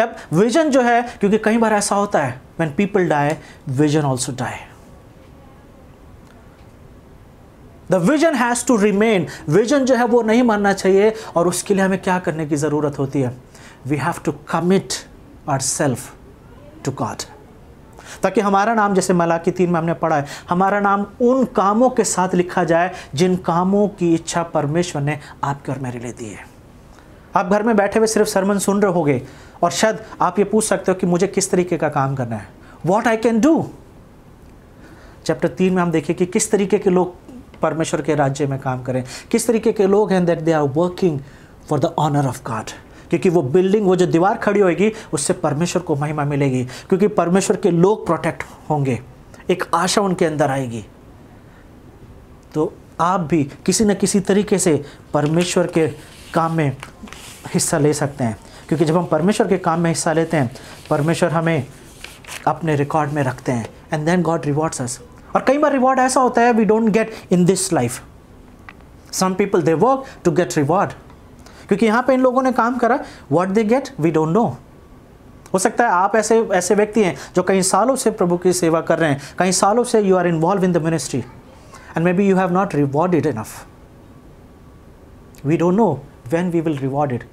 अब विजन जो है, क्योंकि कई बार ऐसा होता है when people die, vision also die. The vision has to remain. Vision जो है वो नहीं मरना चाहिए। और उसके लिए हमें क्या करने की जरूरत होती है? We have to commit ourself to God, ताकि हमारा नाम, जैसे मलाकी 3 में हमने पढ़ा है, हमारा नाम उन कामों के साथ लिखा जाए जिन कामों की इच्छा परमेश्वर ने आपके और मेरे लिए दी है। आप घर में बैठे हुए सिर्फ सरमन सुन रहे होगे और शायद आप ये पूछ सकते हो कि मुझे किस तरीके का काम करना है, what I can do. Chapter 3 में हम देखिए कि किस तरीके के लोग परमेश्वर के राज्य में काम करें, किस तरीके के लोग हैं that they are working for the honour of God. क्योंकि वो बिल्डिंग, वो जो दीवार खड़ी होगी, उससे परमेश्वर को महिमा मिलेगी, क्योंकि परमेश्वर के लोग प्रोटेक्ट होंगे, एक आशा उनके अंदर आएगी। तो आप भी किसी न किसी तरीके से परमेश्वर के काम में हिस्सा ले सकते हैं, क्योंकि जब हम परमेश्वर के काम में हिस्सा लेते हैं, परमेश्वर हमें अपने रिकॉर्ड में रखते हैं and then God rewards us. और कई बार रिवॉर्ड ऐसा होता है we don't get in this life. Some people they work to get reward, क्योंकि यहाँ पे इन लोगों ने काम करा, what they get we don't know. हो सकता है आप ऐसे व्यक्ति हैं जो कई सालों से प्रभु की सेवा कर रहे हैं, कई सालों से you are involve in the ministry and maybe you have not rewarded enough. We don't know when we will reward it,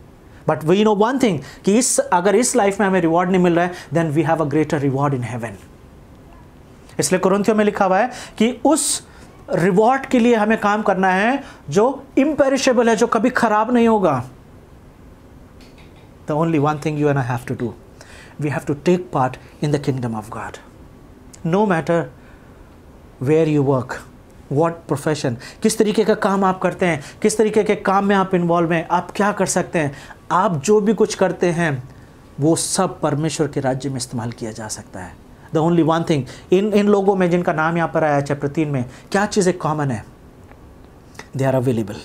but we know one thing कि अगर इस लाइफ में हमें रिवॉर्ड नहीं मिल रहा है, then we have a greater reward in heaven। इसलिए कुरिन्थियों में लिखा हुआ है कि उस रिवॉर्ड के लिए हमें काम करना है जो imperishable है, जो कभी खराब नहीं होगा। The only one thing you and I have to do, we have to take part in the kingdom of God, no matter where you work, what profession, किस तरीके का काम आप करते हैं, किस तरीके के काम में आप इन्वॉल्व हैं, आप क्या कर सकते हैं। आप जो भी कुछ करते हैं वो सब परमेश्वर के राज्य में इस्तेमाल किया जा सकता है। द ओनली वन थिंग, इन लोगों में जिनका नाम यहाँ पर आया है चैप्टर 3 में, क्या चीज़ें कॉमन है? They are available,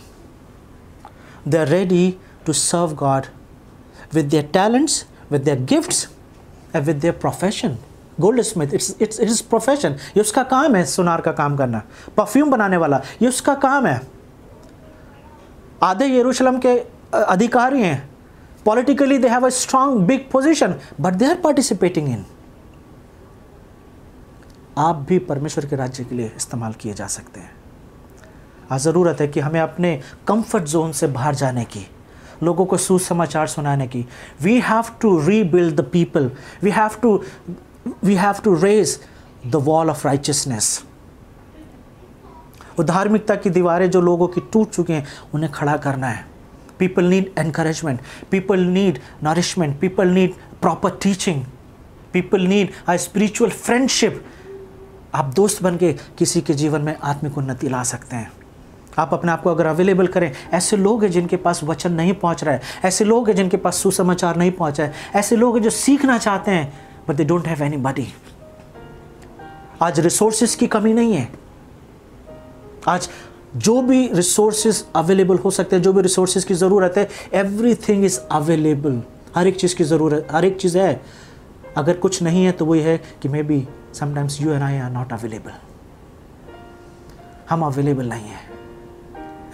they are ready to serve God with their talents, with their gifts and with their profession. Goldsmith, it's profession, ये उसका काम है, सुनार का काम करना। परफ्यूम बनाने वाला, ये उसका काम है। आधे यरूशलेम के अधिकारी हैं, politically they have a strong big position, but they are participating in. आप भी परमेश्वर के राज्य के लिए इस्तेमाल किए जा सकते हैं। आज ज़रूरत है कि हमें अपने कंफर्ट जोन से बाहर जाने की, लोगों को सुसमाचार सुनाने की। We have to rebuild the people, we have to raise the wall of righteousness। वो धार्मिकता की दीवारें जो लोगों की टूट चुकी हैं, उन्हें खड़ा करना है। People need encouragement, people need nourishment, people need proper teaching, people need a spiritual friendship। आप दोस्त बन के किसी के जीवन में आत्मिक उन्नति ला सकते हैं। आप अपने आप को अगर अवेलेबल करें, ऐसे लोग हैं जिनके पास वचन नहीं पहुंच रहा है, ऐसे लोग हैं जिनके पास सुसमाचार नहीं पहुंचा है, ऐसे लोग हैं जो सीखना चाहते हैं but they don't have anybody। आज रिसोर्सेज की कमी नहीं है। आज जो भी रिसोर्सेज अवेलेबल हो सकते हैं, जो भी रिसोर्सेज की ज़रूरत है, एवरीथिंग इज़ अवेलेबल। हर एक चीज़ की ज़रूरत, हर एक चीज़ है। अगर कुछ नहीं है तो वही है कि maybe sometimes you and I are not available. हम अवेलेबल नहीं हैं।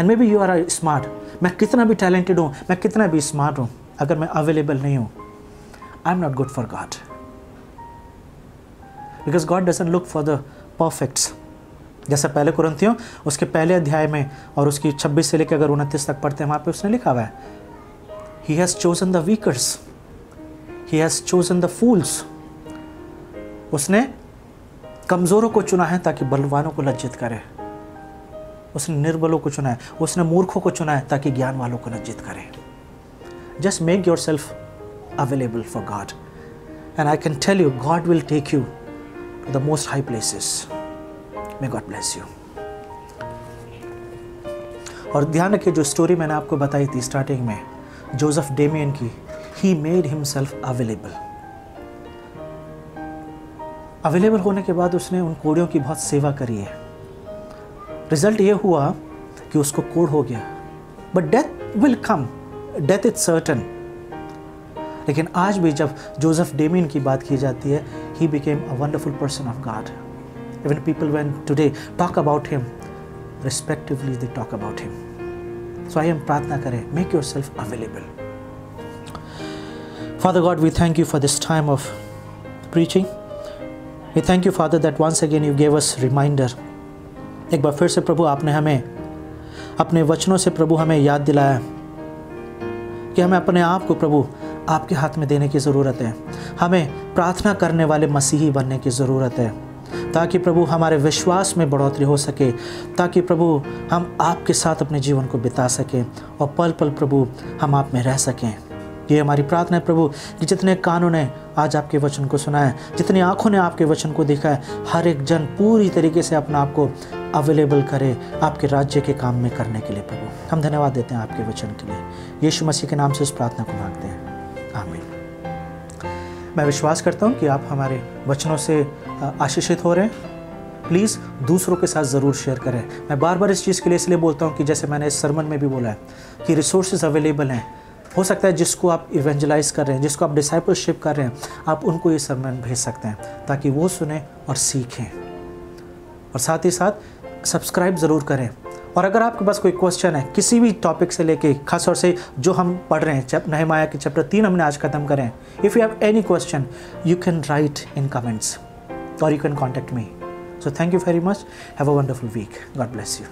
And maybe you are smart. मैं कितना भी टैलेंटेड हूँ, मैं कितना भी स्मार्ट हूँ, अगर मैं अवेलेबल नहीं हूँ, I am not good for God. Because God doesn't look for the perfects। जैसे पहले कुरिन्थियों उसके पहले अध्याय में और उसकी 26 से लेकर अगर 29 तक पढ़ते हैं, वहाँ पे उसने लिखा हुआ है, He has chosen the weakers, He has chosen the fools। उसने कमज़ोरों को चुना है ताकि बलवानों को लज्जित करे। उसने निर्बलों को चुना है, उसने मूर्खों को चुना है ताकि ज्ञान वालों को लज्जित करे। Just make yourself available for God, and I can tell you, God will take you the most high places। May God bless you। और ध्यान रखिए, जो स्टोरी मैंने आपको बताई थी स्टार्टिंग में जोसेफ डेमियन की, he made himself available। Available होने के बाद उसने उन कोड़ियों की बहुत सेवा करी है। रिजल्ट ये हुआ कि उसको कोढ़ हो गया, but death will come, death is certain. लेकिन आज भी जब जोसेफ डेमियन की बात की जाती है, he became a wonderful person of God. Even people when today talk about him, respectively they talk about him. So आई हम प्रार्थना करें, make yourself available. Father God, we thank you for this time of preaching. We thank you, Father, that once again you gave us reminder. एक बार फिर से प्रभु आपने हमें अपने वचनों से प्रभु हमें याद दिलाया कि हमें अपने आप को प्रभु आपके हाथ में देने की ज़रूरत है। हमें प्रार्थना करने वाले मसीही बनने की ज़रूरत है, ताकि प्रभु हमारे विश्वास में बढ़ोतरी हो सके, ताकि प्रभु हम आपके साथ अपने जीवन को बिता सकें और पल पल प्रभु हम आप में रह सकें। ये हमारी प्रार्थना है प्रभु कि जितने कानों ने आज आपके वचन को सुना है, जितनी आँखों ने आपके वचन को देखा है, हर एक जन पूरी तरीके से अपना आप को अवेलेबल करे आपके राज्य के काम में करने के लिए। प्रभु हम धन्यवाद देते हैं आपके वचन के लिए। यीशु मसीह के नाम से इस प्रार्थना को मांगते हैं, आमीन। मैं विश्वास करता हूँ कि आप हमारे वचनों से आशीषित हो रहे हैं। प्लीज़ दूसरों के साथ ज़रूर शेयर करें। मैं बार बार इस चीज़ के लिए इसलिए बोलता हूँ कि जैसे मैंने इस सरमन में भी बोला है कि रिसोर्सेज अवेलेबल हैं। हो सकता है जिसको आप इवेंजलाइज कर रहे हैं, जिसको आप डिसाइपलशिप कर रहे हैं, आप उनको ये सरमन भेज सकते हैं ताकि वो सुने और सीखें। और साथ ही साथ सब्सक्राइब ज़रूर करें। और अगर आपके पास कोई क्वेश्चन है किसी भी टॉपिक से लेके, खास तौर से जो हम पढ़ रहे हैं, नहमाया के चैप्टर 3 हमने आज ख़त्म करें, if you have any question you can write in comments और you can contact me. So thank you very much. Have a wonderful week. God bless you.